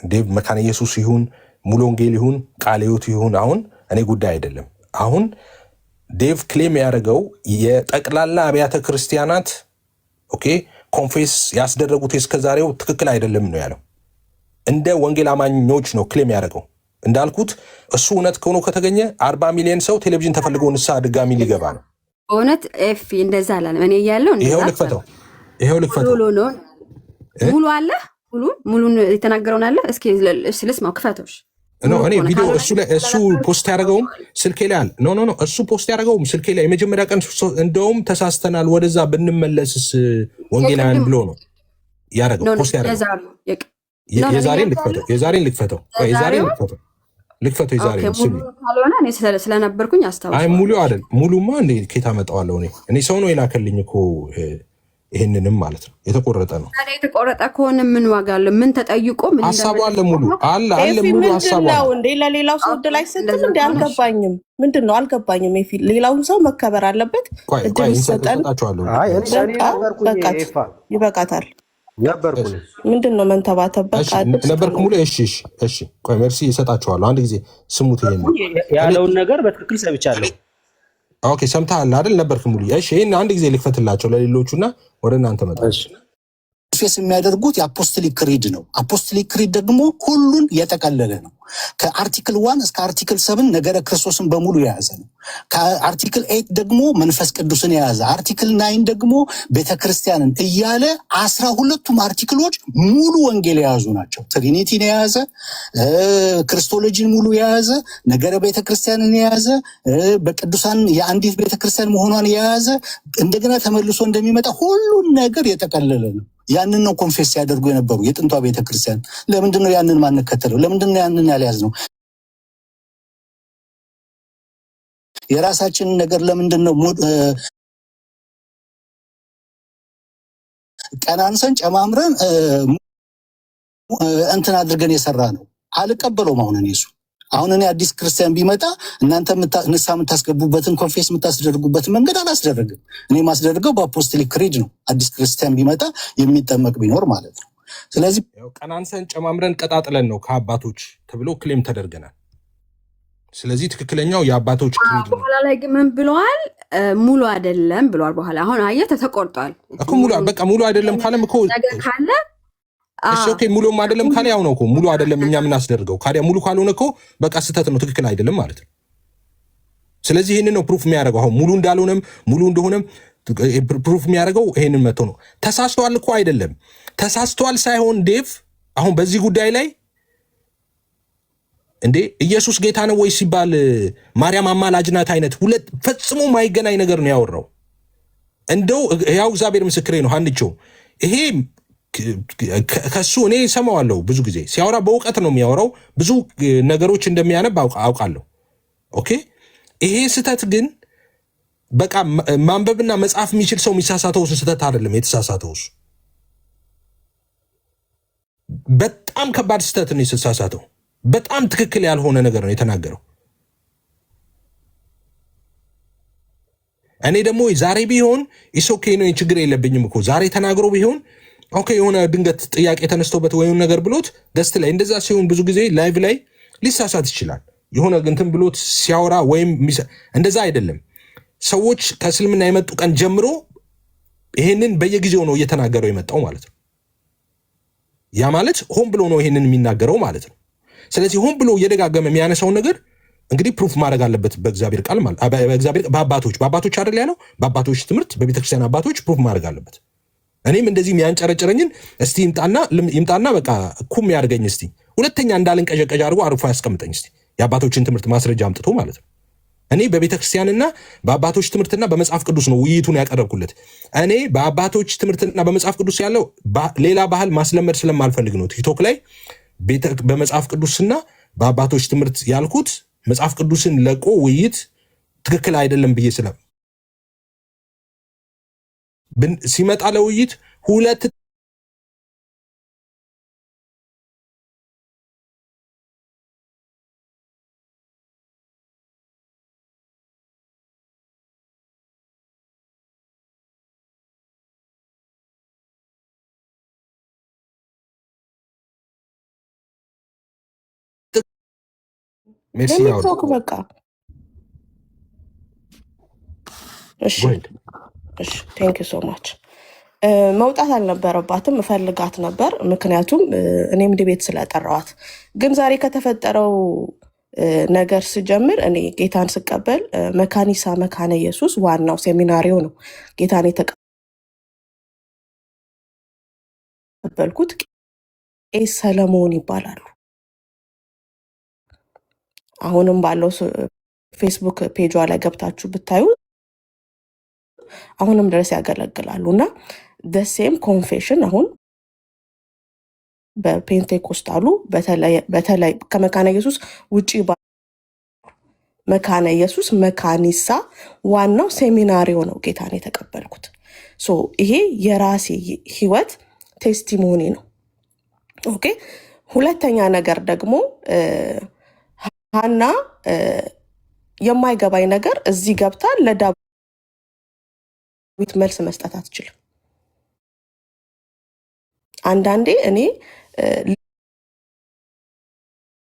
ዴቭ መካነ ኢየሱስ ይሁን ሙሉ ወንጌል ይሁን ቃለ ሕይወት ይሁን አሁን እኔ ጉዳይ አይደለም። አሁን ዴቭ ክሌም ያደረገው የጠቅላላ አብያተ ክርስቲያናት ኦኬ ኮንፌስ ያስደረጉት እስከዛሬው ትክክል አይደለም ነው ያለው። እንደ ወንጌል አማኞች ነው ክሌም ያደረገው። እንዳልኩት እሱ እውነት ከሆነ ከተገኘ 40 ሚሊዮን ሰው ቴሌቪዥን ተፈልጎ ንስሐ ድጋሚ ሊገባ ነው። እውነት ኤፊ እንደዛ አላለም። እኔ እያለሁ ይሄው ልክፈተው ሙሉ አለ ሙሉን የተናገረውን አለ። እስኪ ልስማው፣ ክፈቶሽ ነው። እኔ ቪዲዮ እሱ ፖስት ያደረገውም ስልኬ ላይ አለ። ኖ እሱ ፖስት ያደረገውም ስልኬ ላይ የመጀመሪያ ቀን እንደውም ተሳስተናል ወደዛ ብንመለስስ ወንጌላውያን ብሎ ነው ያደረገው። ፖስት ያደረገው የዛሬን ልክፈተው ካልሆነ እኔ ስለነበርኩኝ አስታውሳለሁ። አይ ሙሉ አይደል፣ ሙሉማ እንዴ ኬታ መጣዋለሁ እኔ ሰው ነው የላከልኝ እኮ ይሄንንም ማለት ነው። የተቆረጠ ነው። የተቆረጠ ከሆነ ምን ዋጋ አለ? ምን ተጠይቆ ምን ሐሳቡ አለ ሙሉ ሙሉ ሐሳቡ ነው እንዴ? ለሌላው ሰው እድል አይሰጥም እንዴ? አልገባኝም። ምንድነው አልገባኝም። ኤፊ ሌላውን ሰው መከበር አለበት። እድል ይሰጣል። አይ ይበቃታል። ነበርኩ ምንድነው መንተባተብ? በቃ ነበርኩ ሙሉ። እሺ ቆይ ሜርሲ ይሰጣችኋለሁ። አንድ ጊዜ ስሙት። ያለውን ነገር በትክክል ሰምቻለሁ። ኦኬ ሰምተሃል አይደል? ነበርክ ሙሉ። እሺ ይሄን አንድ ጊዜ ልክፈትላቸው ለሌሎቹና ወደ እናንተ መጣ። ኮንፌስ የሚያደርጉት የአፖስቶሊክ ክሪድ ነው። አፖስቶሊክ ክሪድ ደግሞ ሁሉን የጠቀለለ ነው። ከአርቲክል 1 እስከ አርቲክል 7 ነገረ ክርስቶስን በሙሉ የያዘ ነው። ከአርቲክል 8 ደግሞ መንፈስ ቅዱስን የያዘ፣ አርቲክል 9 ደግሞ ቤተክርስቲያንን እያለ 12ቱም አርቲክሎች ሙሉ ወንጌል የያዙ ናቸው። ትሪኒቲን የያዘ፣ ክርስቶሎጂን ሙሉ የያዘ፣ ነገረ ቤተክርስቲያንን የያዘ፣ በቅዱሳን የአንዲት ቤተክርስቲያን መሆኗን የያዘ፣ እንደገና ተመልሶ እንደሚመጣ ሁሉን ነገር የጠቀለለ ነው። ያንን ነው ኮንፌስ ያደርጉ የነበሩ የጥንቷ ቤተክርስቲያን። ለምንድን ነው ያንን ማንከተለው? ለምንድን ነው ያንን ያልያዝ ነው? የራሳችንን ነገር ለምንድን ነው ቀናንሰን ጨማምረን እንትን አድርገን የሰራ ነው? አልቀበለውም። አሁን እኔ አዲስ ክርስቲያን ቢመጣ እናንተ ንስሐ የምታስገቡበትን ኮንፌስ የምታስደርጉበትን መንገድ አላስደረግም። እኔ ማስደርገው በአፖስቶሊክ ክሪድ ነው። አዲስ ክርስቲያን ቢመጣ የሚጠመቅ ቢኖር ማለት ነው። ስለዚህ ቀናንሰን ጨማምረን ቀጣጥለን ነው ከአባቶች ተብሎ ክሌም ተደርገናል። ስለዚህ ትክክለኛው የአባቶች ክሪድ ነው። በኋላ ላይ ግን ምን ብለዋል? ሙሉ አይደለም ብለዋል። በኋላ አሁን አየህ ተቆርጧል እኮ ሙሉ አይደለም ካለም እኮ ነገር ካለ ኦኬ ሙሉም አይደለም ካለ ያው ነው እኮ ሙሉ አይደለም እኛ የምናስደርገው። ካዲያ ሙሉ ካልሆነ እኮ በቃ ስህተት ነው፣ ትክክል አይደለም ማለት ነው። ስለዚህ ይህንን ነው ፕሩፍ የሚያደርገው። አሁን ሙሉ እንዳልሆነም ሙሉ እንደሆነም ፕሩፍ የሚያደርገው ይህንን መጥቶ ነው። ተሳስተዋል እኮ አይደለም፣ ተሳስተዋል ሳይሆን ዴቭ አሁን በዚህ ጉዳይ ላይ እንዴ ኢየሱስ ጌታ ነው ወይ ሲባል ማርያም አማላጅ ናት አይነት ሁለት ፈጽሞ ማይገናኝ ነገር ነው ያወራው። እንደው ያው እግዚአብሔር ምስክሬ ነው አንቾ ይሄ ከሱ እኔ ሰማዋለሁ። ብዙ ጊዜ ሲያወራ በእውቀት ነው የሚያወራው። ብዙ ነገሮች እንደሚያነብ አውቃለሁ። ኦኬ ይሄ ስህተት ግን በቃ ማንበብና መጻፍ የሚችል ሰው የሚሳሳተው ስህተት አይደለም። የተሳሳተው በጣም ከባድ ስህተት ነው የተሳሳተው። በጣም ትክክል ያልሆነ ነገር ነው የተናገረው። እኔ ደግሞ ዛሬ ቢሆን ኢሶኬ ነው ችግር የለብኝም እኮ ዛሬ ተናግሮ ቢሆን ኦኬ የሆነ ድንገት ጥያቄ ተነስቶበት ወይም ነገር ብሎት ደስት ላይ እንደዛ ሲሆን ብዙ ጊዜ ላይቭ ላይ ሊሳሳት ይችላል። የሆነ ግንትን ብሎት ሲያወራ ወይም እንደዛ አይደለም። ሰዎች ከእስልምና የመጡ ቀን ጀምሮ ይሄንን በየጊዜው ነው እየተናገረው የመጣው ማለት ነው። ያ ማለት ሆን ብሎ ነው ይሄንን የሚናገረው ማለት ነው። ስለዚህ ሆን ብሎ እየደጋገመ የሚያነሳውን ነገር እንግዲህ ፕሩፍ ማድረግ አለበት በእግዚአብሔር ቃል ማለት በአባቶች አይደል ያለው፣ በአባቶች ትምህርት በቤተክርስቲያን አባቶች ፕሩፍ ማድረግ አለበት። እኔም እንደዚህ የሚያንጨረጭረኝን እስቲ ይምጣና በቃ ኩም ያድርገኝ። እስቲ ሁለተኛ እንዳልንቀዠቀዥ አድርጎ አርፎ ያስቀምጠኝ። እስቲ የአባቶችን ትምህርት ማስረጃ አምጥቶ ማለት ነው። እኔ በቤተክርስቲያንና በአባቶች ትምህርትና በመጽሐፍ ቅዱስ ነው ውይይቱን ያቀረብኩለት። እኔ በአባቶች ትምህርትና በመጽሐፍ ቅዱስ ያለው ሌላ ባህል ማስለመድ ስለማልፈልግ ነው ቲክቶክ ላይ በመጽሐፍ ቅዱስና በአባቶች ትምህርት ያልኩት። መጽሐፍ ቅዱስን ለቆ ውይይት ትክክል አይደለም ብዬ ሲመጣ ለውይይት ሁለት ቶክ በቃ እሺ ቴንክ ዩ ሶ ማች። መውጣት አልነበረባትም፣ እፈልጋት ነበር። ምክንያቱም እኔም ድቤት ስለጠራዋት። ግን ዛሬ ከተፈጠረው ነገር ስጀምር እኔ ጌታን ስቀበል መካኒሳ መካነ ኢየሱስ ዋናው ሴሚናሪው ነው ጌታን የተቀበልኩት። ቄስ ሰለሞን ይባላሉ። አሁንም ባለው ፌስቡክ ፔጇ ላይ ገብታችሁ ብታዩ አሁንም ድረስ ያገለግላሉ እና ደሴም ኮንፌሽን አሁን በፔንቴኮስታሉ በተለይ ከመካነ ኢየሱስ ውጪ መካነ ኢየሱስ መካኒሳ ዋናው ሴሚናሪው ነው ጌታን የተቀበልኩት። ይሄ የራሴ ህይወት ቴስቲሞኒ ነው። ኦኬ። ሁለተኛ ነገር ደግሞ ሀና የማይገባኝ ነገር እዚህ ገብታ ለዳዊት መልስ መስጠት አትችልም። አንዳንዴ እኔ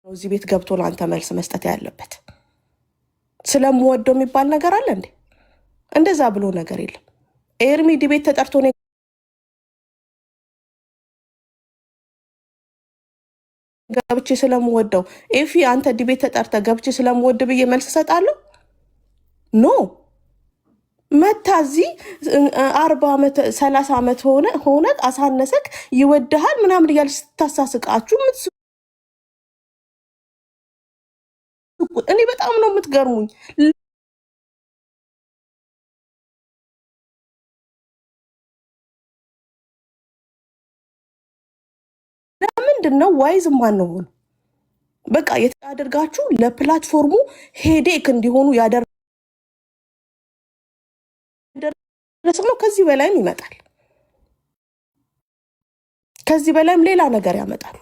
እዚህ ቤት ገብቶ ለአንተ መልስ መስጠት ያለበት ስለምወደው የሚባል ነገር አለ እንዴ? እንደዛ ብሎ ነገር የለም። ኤርሚ ዲቤት ተጠርቶ ገብቼ ስለምወደው ኤፊ አንተ ዲቤት ተጠርተ ገብቼ ስለምወድ ብዬ መልስ እሰጣለሁ? ኖ መታዚ 40 ዓመት 30 ዓመት ሆነ አሳነሰክ ይወድሃል ምናምን እያልሽ ስታሳስቃችሁ እኔ በጣም ነው የምትገርሙኝ። ለምንድን ነው ዋይዝ ማን ነው ሆኖ በቃ የታደርጋችሁ ለፕላትፎርሙ ሄዴክ እንዲሆኑ ያደረሰው። ከዚህ በላይም ይመጣል፣ ከዚህ በላይም ሌላ ነገር ያመጣሉ።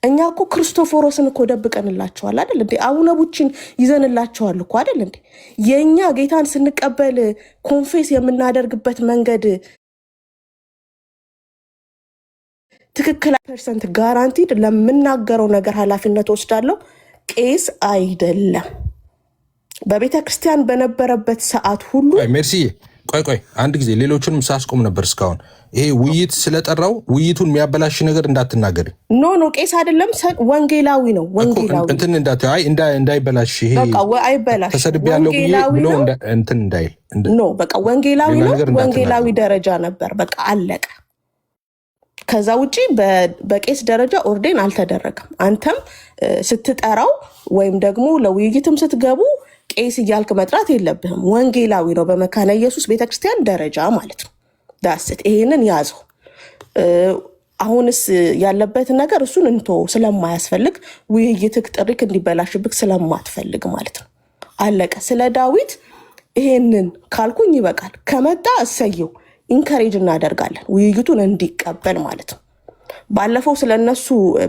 እኛ እኮ ክርስቶፎሮስን እኮ ደብቀንላቸዋል አይደል እንዴ? አቡነ ቡቺን ይዘንላቸዋል እኮ አይደል እንዴ? የኛ ጌታን ስንቀበል ኮንፌስ የምናደርግበት መንገድ ትክክል ፐርሰንት ጋራንቲድ ለምናገረው ነገር ኃላፊነት ወስዳለሁ። ቄስ አይደለም። በቤተ ክርስቲያን በነበረበት ሰዓት ሁሉ ሜርሲ ቆይ አንድ ጊዜ ሌሎቹንም ሳስቆም ነበር እስካሁን። ይሄ ውይይት ስለጠራው ውይይቱን የሚያበላሽ ነገር እንዳትናገሪ። ኖ ቄስ አይደለም፣ ወንጌላዊ ነው። ወንጌላዊ እንትን እንዳይበላሽ ይሄ በቃ አይበላሽ ተሰድብ ያለው ብሎ እንትን እንዳይል ኖ በቃ ወንጌላዊ ነው። ወንጌላዊ ደረጃ ነበር፣ በቃ አለቀ። ከዛ ውጪ በቄስ ደረጃ ኦርዴን አልተደረገም። አንተም ስትጠራው ወይም ደግሞ ለውይይትም ስትገቡ ቄስ እያልክ መጥራት የለብህም። ወንጌላዊ ነው በመካነ ኢየሱስ ቤተክርስቲያን ደረጃ ማለት ነው። ዳስት ይሄንን ያዘው። አሁንስ ያለበት ነገር እሱን እንቶ ስለማያስፈልግ ውይይትክ ጥሪክ እንዲበላሽብክ ስለማትፈልግ ማለት ነው። አለቀ። ስለ ዳዊት ይሄንን ካልኩኝ ይበቃል። ከመጣ እሰየው፣ ኢንከሬጅ እናደርጋለን ውይይቱን እንዲቀበል ማለት ነው። ባለፈው ስለነሱ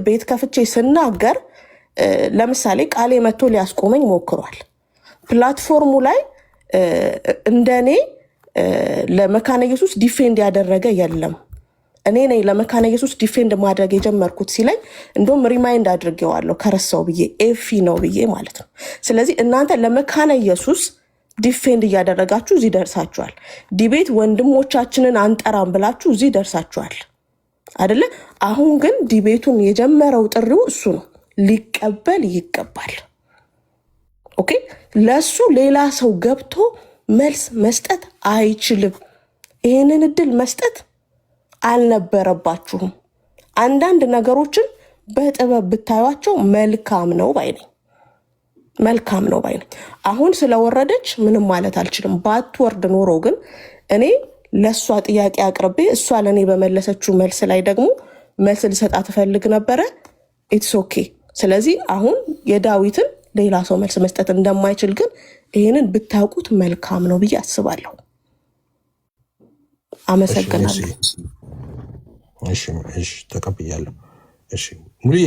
ቤት ከፍቼ ስናገር ለምሳሌ ቃሌ መጥቶ ሊያስቆመኝ ሞክሯል። ፕላትፎርሙ ላይ እንደኔ ለመካነ ኢየሱስ ዲፌንድ ያደረገ የለም። እኔ ነኝ ለመካነ ኢየሱስ ዲፌንድ ማድረግ የጀመርኩት ሲለኝ እንደውም ሪማይንድ አድርጌዋለሁ ከረሳው ብዬ ኤፊ ነው ብዬ ማለት ነው። ስለዚህ እናንተ ለመካነ ኢየሱስ ዲፌንድ እያደረጋችሁ እዚህ ደርሳችኋል። ዲቤት ወንድሞቻችንን አንጠራም ብላችሁ እዚህ ደርሳችኋል አይደለ? አሁን ግን ዲቤቱን የጀመረው ጥሪው እሱ ነው። ሊቀበል ይገባል። ኦኬ፣ ለሱ ሌላ ሰው ገብቶ መልስ መስጠት አይችልም። ይህንን እድል መስጠት አልነበረባችሁም። አንዳንድ ነገሮችን በጥበብ ብታዩቸው መልካም ነው ባይነኝ። መልካም ነው ባይነኝ። አሁን ስለወረደች ምንም ማለት አልችልም። ባትወርድ ኖሮ ግን እኔ ለእሷ ጥያቄ አቅርቤ እሷ ለእኔ በመለሰችው መልስ ላይ ደግሞ መልስ ልሰጣት እፈልግ ነበረ። ኢትስ ኦኬ። ስለዚህ አሁን የዳዊትን ሌላ ሰው መልስ መስጠት እንደማይችል ግን ይህንን ብታውቁት መልካም ነው ብዬ አስባለሁ። አመሰግናለሁ። እሺ ተቀብያለሁ። እሺ ሙሉዬ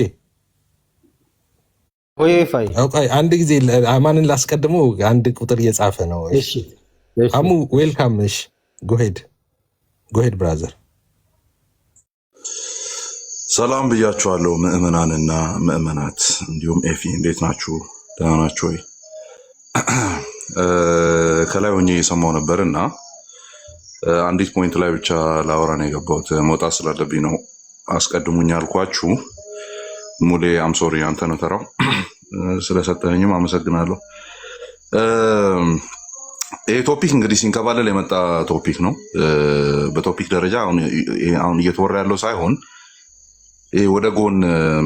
አንድ ጊዜ አማንን ላስቀድመው። አንድ ቁጥር እየጻፈ ነው። አሙ ዌልካም። እሺ ጎሄድ ብራዘር። ሰላም ብያችኋለሁ ምእመናንና ምእመናት፣ እንዲሁም ኤፊ እንዴት ናችሁ? ደህና ናችሁ ወይ? ከላይ ሆኜ የሰማው ነበር እና አንዲት ፖይንት ላይ ብቻ ላወራ ነው የገባሁት። መውጣት ስላለብኝ ነው አስቀድሙኝ ያልኳችሁ። ሙሌ አምሶሪ አንተ ነው ተራው። ስለሰጠኝም አመሰግናለሁ። ይህ ቶፒክ እንግዲህ ሲንከባለል የመጣ ቶፒክ ነው። በቶፒክ ደረጃ አሁን እየተወራ ያለው ሳይሆን ይህ ወደ ጎን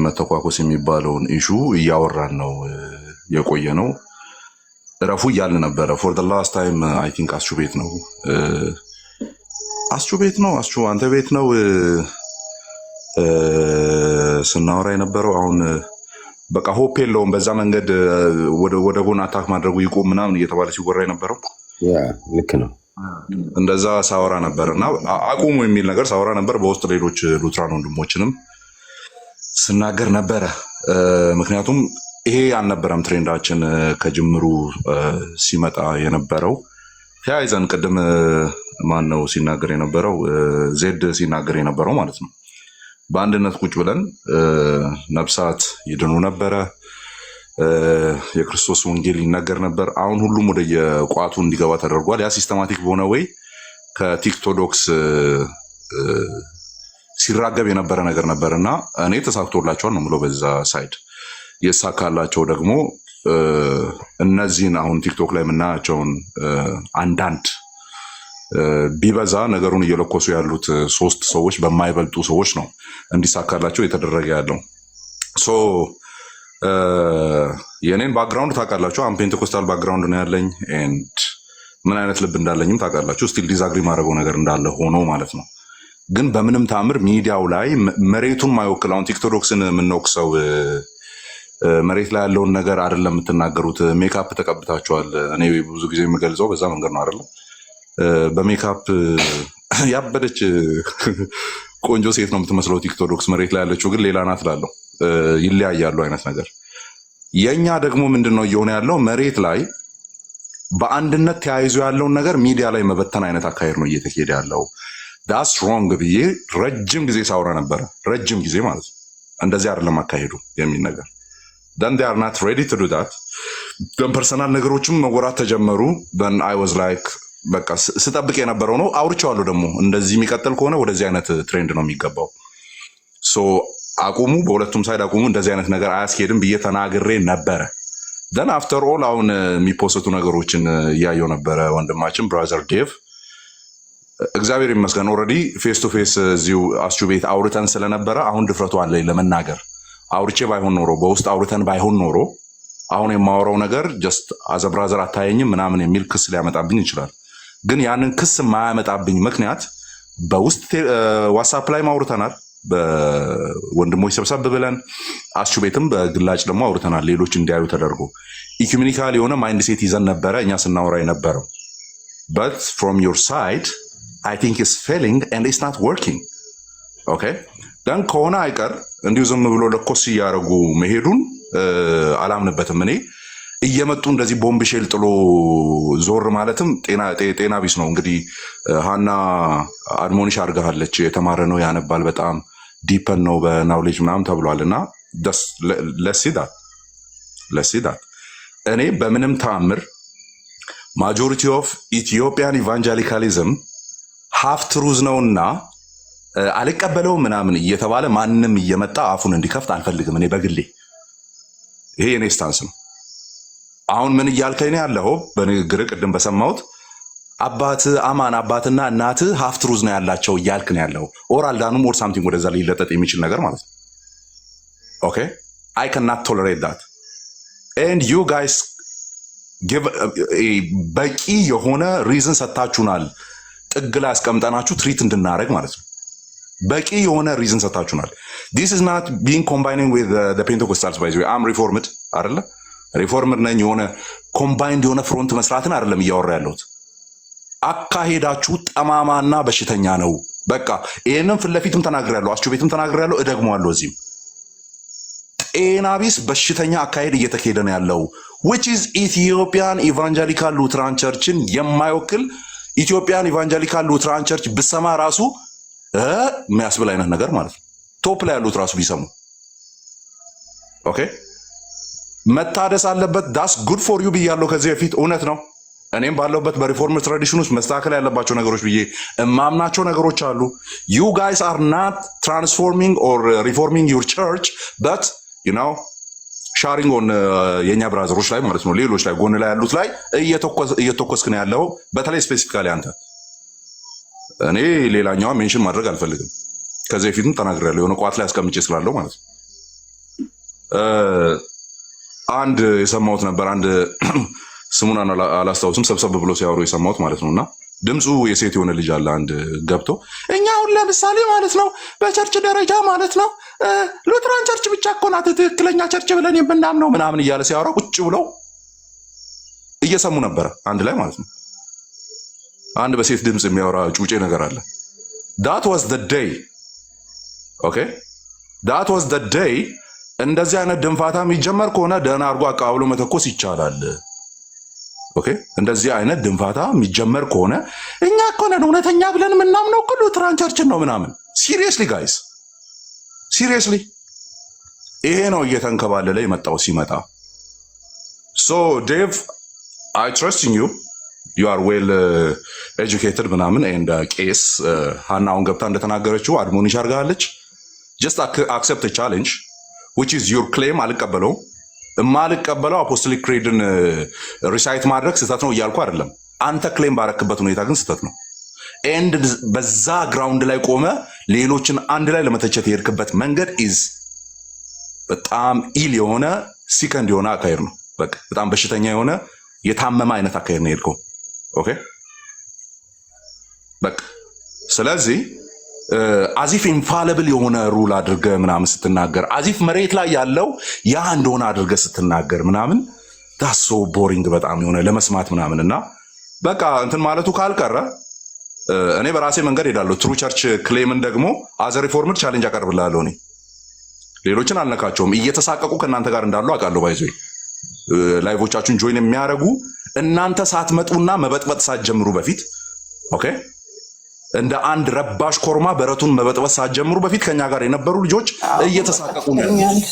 መተኳኮስ የሚባለውን ኢሹ እያወራን ነው የቆየ ነው። እረፉ እያልን ነበረ። ፎር ደ ላስት ታይም አይ ቲንክ አስቹ ቤት ነው አስቹ አንተ ቤት ነው ስናወራ የነበረው። አሁን በቃ ሆፕ የለውም በዛ መንገድ ወደ ጎን አታክ ማድረጉ ይቆም ምናምን እየተባለ ሲወራ የነበረው ልክ ነው። እንደዛ ሳወራ ነበር እና አቁሙ የሚል ነገር ሳወራ ነበር። በውስጥ ሌሎች ሉትራን ወንድሞችንም ስናገር ነበረ። ምክንያቱም ይሄ አልነበረም ትሬንዳችን ከጅምሩ ሲመጣ የነበረው። ተያይዘን ቅድም ማን ነው ሲናገር የነበረው? ዜድ ሲናገር የነበረው ማለት ነው። በአንድነት ቁጭ ብለን ነፍሳት ይድኑ ነበረ። የክርስቶስ ወንጌል ይነገር ነበር። አሁን ሁሉም ወደ የቋቱ እንዲገባ ተደርጓል። ያ ሲስተማቲክ በሆነ ወይ ከቲክቶዶክስ ሲራገብ የነበረ ነገር ነበርና እኔ ተሳክቶላቸዋል ነው የምለው። በዛ ሳይድ የሳካላቸው ደግሞ እነዚህን አሁን ቲክቶክ ላይ የምናያቸውን አንዳንድ ቢበዛ ነገሩን እየለኮሱ ያሉት 3 ሰዎች በማይበልጡ ሰዎች ነው እንዲሳካላቸው የተደረገ ያለው። ሶ የኔን ባክግራውንድ ታውቃላችሁ። አም ፔንቴኮስታል ባክግራውንድ ነው ያለኝ ኤንድ ምን አይነት ልብ እንዳለኝም ታውቃላችሁ። ስቲል ዲዛግሪ ማድረገው ነገር እንዳለ ሆኖ ማለት ነው። ግን በምንም ታምር ሚዲያው ላይ መሬቱን ማይወክል አሁን ቲክቶክስን የምንወቅሰው መሬት ላይ ያለውን ነገር አይደለም የምትናገሩት። ሜካፕ ተቀብታችኋል። እኔ ብዙ ጊዜ የምገልጸው በዛ መንገድ ነው አይደለም። በሜካፕ ያበደች ቆንጆ ሴት ነው የምትመስለው ቲክቶክስ፣ መሬት ላይ ያለችው ግን ሌላ ናት እላለሁ። ይለያያሉ አይነት ነገር። የኛ ደግሞ ምንድነው እየሆነ ያለው? መሬት ላይ በአንድነት ተያይዞ ያለውን ነገር ሚዲያ ላይ መበተን አይነት አካሄድ ነው እየተካሄደ ያለው። ዳስ ሮንግ ብዬ ረጅም ጊዜ ሳውራ ነበረ። ረጅም ጊዜ ማለት ነው። እንደዚህ አይደለም አካሄዱ የሚል ነገር then they are not ready to do that then ፐርሰናል ነገሮችም መወራት ተጀመሩ። then I was like በቃ ስጠብቅ የነበረው ነው። አውርቼዋለሁ ደግሞ እንደዚህ የሚቀጥል ከሆነ ወደዚህ አይነት ትሬንድ ነው የሚገባው። ሶ አቁሙ፣ በሁለቱም ሳይድ አቁሙ፣ እንደዚህ አይነት ነገር አያስኬድም ብዬ ተናግሬ ነበረ። then after all አሁን የሚፖስቱ ነገሮችን እያየው ነበረ። ወንድማችን ብራዘር ዴቭ እግዚአብሔር ይመስገን ኦልሬዲ ፌስ ቱ ፌስ እዚሁ አስቹ ቤት አውርተን ስለነበረ አሁን ድፍረቱ አለኝ ለመናገር። አውርቼ ባይሆን ኖሮ በውስጥ አውርተን ባይሆን ኖሮ አሁን የማወራው ነገር ጀስት አዘ ብራዘር አታየኝም ምናምን የሚል ክስ ሊያመጣብኝ ይችላል። ግን ያንን ክስ የማያመጣብኝ ምክንያት በውስጥ ዋትስአፕ ላይ አውርተናል፣ በወንድሞች ሰብሰብ ብለን አስቹ ቤትም በግላጭ ደግሞ አውርተናል። ሌሎች እንዲያዩ ተደርጎ ኢኮኖሚካል የሆነ ማይንድ ሴት ይዘን ነበረ እኛ ስናወራ የነበረው። but from your side I think it's failing and it's not working. okay then ከሆነ አይቀር እንዲሁ ዝም ብሎ ለኮስ እያደረጉ መሄዱን አላምንበትም። እኔ እየመጡ እንደዚህ ቦምብ ሼል ጥሎ ዞር ማለትም ጤና ቢስ ነው። እንግዲህ ሃና አድሞኒሽ አድርጋለች። የተማረ ነው፣ ያነባል፣ በጣም ዲፐን ነው በናውሌጅ ምናምን ተብሏልና ለሲዳት እኔ በምንም ተአምር ማጆሪቲ ኦፍ ኢትዮጵያን ኢቫንጀሊካሊዝም ሃፍ ትሩዝ ነውና አልቀበለውም ምናምን እየተባለ ማንም እየመጣ አፉን እንዲከፍት አልፈልግም። እኔ በግሌ ይሄ የኔ ስታንስ ነው። አሁን ምን እያልከኝ ነው ያለው? በንግግር ቅድም በሰማሁት አባት አማን አባትና እናት ሃፍ ትሩዝ ነው ያላቸው እያልክ ነው ያለው። ኦር አልዳኑም ኦር ሳምቲንግ ወደዛ ሊለጠጥ የሚችል ነገር ማለት ነው። ኦኬ አይ ካንት ቶለሬት ዳት ኤንድ ዩ ጋይስ ጊቭ በቂ የሆነ ሪዝን ሰጥታችሁናል። ጥግ ላይ አስቀምጠናችሁ ትሪት እንድናደርግ ማለት ነው። በቂ የሆነ ሪዝን ሰጥታችሁናል። this is not being combining with the Pentecostals by the way I'm reformed አይደለ? ሪፎርመር ነኝ። የሆነ ኮምባይንድ የሆነ ፍሮንት መስራትን አይደለም እያወራ ያለሁት። አካሄዳችሁ ጠማማና በሽተኛ ነው። በቃ ይሄንን ፊት ለፊትም ተናግሬያለሁ፣ አስቹ ቤትም ተናግሬያለሁ፣ እደግመዋለሁ እዚህም። ጤና ቢስ በሽተኛ አካሄድ እየተካሄደ ነው ያለው which is ኢትዮጵያን ኢቫንጀሊካል ሉትራን ቸርችን የማይወክል ኢትዮጵያን ኢቫንጀሊካል ሉትራን ቸርች ብሰማ ራሱ የሚያስብል አይነት ነገር ማለት ነው። ቶፕ ላይ ያሉት ራሱ ቢሰሙ ኦኬ መታደስ አለበት። ዳስ ጉድ ፎር ዩ ብያለሁ ከዚህ በፊት እውነት ነው። እኔም ባለሁበት በሪፎርም ትራዲሽን ውስጥ መስተካከል ያለባቸው ነገሮች ብዬ እማምናቸው ነገሮች አሉ። ዩ ጋይስ አር ናት ትራንስፎርሚንግ ኦር ሪፎርሚንግ ዩር ቸርች በት ዩ ኖው ሻሪንግ ኦን የኛ ብራዘሮች ላይ ማለት ነው፣ ሌሎች ላይ ጎን ላይ ያሉት ላይ እየተኮስክ ነው ያለው። በተለይ ስፔሲፊካሊ አንተ እኔ ሌላኛዋ ሜንሽን ማድረግ አልፈልግም። ከዚህ በፊትም ተናግሬያለሁ የሆነ ቋት ላይ አስቀምጬ ስላለው ማለት ነው። አንድ የሰማሁት ነበር፣ አንድ ስሙን አላስታውስም፣ ሰብሰብ ብሎ ሲያወሩ የሰማሁት ማለት ነውና ድምፁ የሴት የሆነ ልጅ አለ አንድ ገብቶ እኛ አሁን ለምሳሌ ማለት ነው በቸርች ደረጃ ማለት ነው ሉትራን ቸርች ብቻ እኮ ናት ትክክለኛ ቸርች ብለን የምናምነው ምናምን እያለ ሲያወራ ቁጭ ብለው እየሰሙ ነበረ አንድ ላይ ማለት ነው። አንድ በሴት ድምፅ የሚያወራ ጩጬ ነገር አለ። that was the day okay that was the day እንደዚህ አይነት ድንፋታ የሚጀመር ከሆነ ደህና አድርጎ አቃብሎ መተኮስ ይቻላል። ኦኬ እንደዚህ አይነት ድንፋታ የሚጀመር ከሆነ እኛ እኮ ነን እውነተኛ ብለን የምናምነው እኮ ሉትራን ቸርችን ነው ምናምን። ሲሪየስሊ ጋይስ ሲሪየስሊ ይሄ ነው እየተንከባለለ የመጣው ሲመጣ። ሶ ዴቭ አይ ትረስት ኢን ዩ ዩ አር ዌል ኤጁኬትድ ምናምን ኤንድ ቄስ ሀና አሁን ገብታ እንደተናገረችው አድሞኒሽ አድርጋለች። ጀስት አክሰፕት ቻሌንጅ ዊች ኢዝ ዩር ክሌም። አልቀበለውም። የማልቀበለው አፖስቶሊክ ክሬድን ሪሳይት ማድረግ ስህተት ነው እያልኩ አይደለም። አንተ ክሌም ባረክበት ሁኔታ ግን ስህተት ነው። ኤንድ በዛ ግራውንድ ላይ ቆመ ሌሎችን አንድ ላይ ለመተቸት የሄድክበት መንገድ ኢዝ በጣም ኢል የሆነ ሲከንድ የሆነ አካሄድ ነው። በቃ በጣም በሽተኛ የሆነ የታመመ አይነት አካሄድ ነው የሄድከው። ኦኬ በቃ ስለዚህ አዚፍ ኢንፋለብል የሆነ ሩል አድርገ ምናምን ስትናገር አዚፍ መሬት ላይ ያለው ያ እንደሆነ አድርገ ስትናገር ምናምን ዳሶ ቦሪንግ በጣም የሆነ ለመስማት ምናምን እና በቃ እንትን ማለቱ ካልቀረ እኔ በራሴ መንገድ ሄዳለሁ። ትሩ ቸርች ክሌምን ደግሞ አዘ ሪፎርምድ ቻሌንጅ አቀርብላለሁ። እኔ ሌሎችን አልነካቸውም። እየተሳቀቁ ከእናንተ ጋር እንዳሉ አውቃለሁ። ባይዞ ላይቮቻችሁን ጆይን የሚያደርጉ እናንተ ሳትመጡና መበጥበጥ ሳትጀምሩ በፊት ኦኬ እንደ አንድ ረባሽ ኮርማ በረቱን መበጥበጥ ሳትጀምሩ በፊት ከኛ ጋር የነበሩ ልጆች እየተሳቀቁ ነው ያሉት።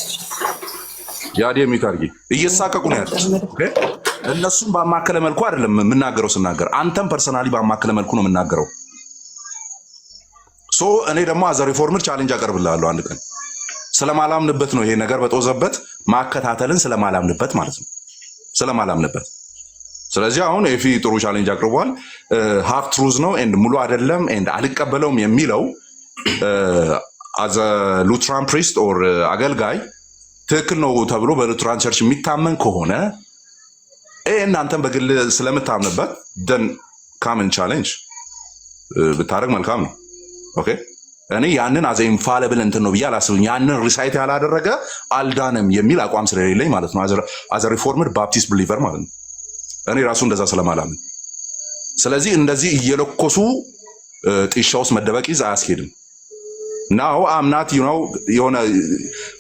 ያዲም ይካርጊ እየተሳቀቁ ነው ያሉት። ኦኬ እነሱም ባማከለ መልኩ አይደለም የምናገረው። ስናገር አንተም ፐርሰናሊ ባማከለ መልኩ ነው የምናገረው። ሶ እኔ ደግሞ አዘ ሪፎርምድ ቻሌንጅ አቀርብልሃለሁ አንድ ቀን። ስለማላምንበት ነው ይሄ ነገር በጦዘበት ማከታተልን ስለማላምንበት ማለት ነው። ስለማላምንበት ስለዚህ አሁን ኤፊ ጥሩ ቻሌንጅ አቅርቧል። ሃፍ ትሩዝ ነው ኤንድ ሙሉ አይደለም ኤንድ አልቀበለውም የሚለው አዘ ሉትራን ፕሪስት ኦር አገልጋይ ትክክል ነው ተብሎ በሉትራን ቸርች የሚታመን ከሆነ እናንተም በግል ስለምታምንበት ደን ካምን ቻሌንጅ ብታደርግ መልካም ነው። ኦኬ እኔ ያንን አዘ ኢንፋለብል እንትን ነው ብዬ አላስብም። ያንን ሪሳይት ያላደረገ አልዳንም የሚል አቋም ስለሌለኝ ማለት ነው። አዘ ሪፎርምድ ባፕቲስት ብሊቨር ማለት ነው። እኔ ራሱ እንደዛ ስለማላምን ስለዚህ እንደዚህ እየለኮሱ ጢሻ ውስጥ መደበቅ ይዝ አያስኬድም። ናው አምናት የሆነ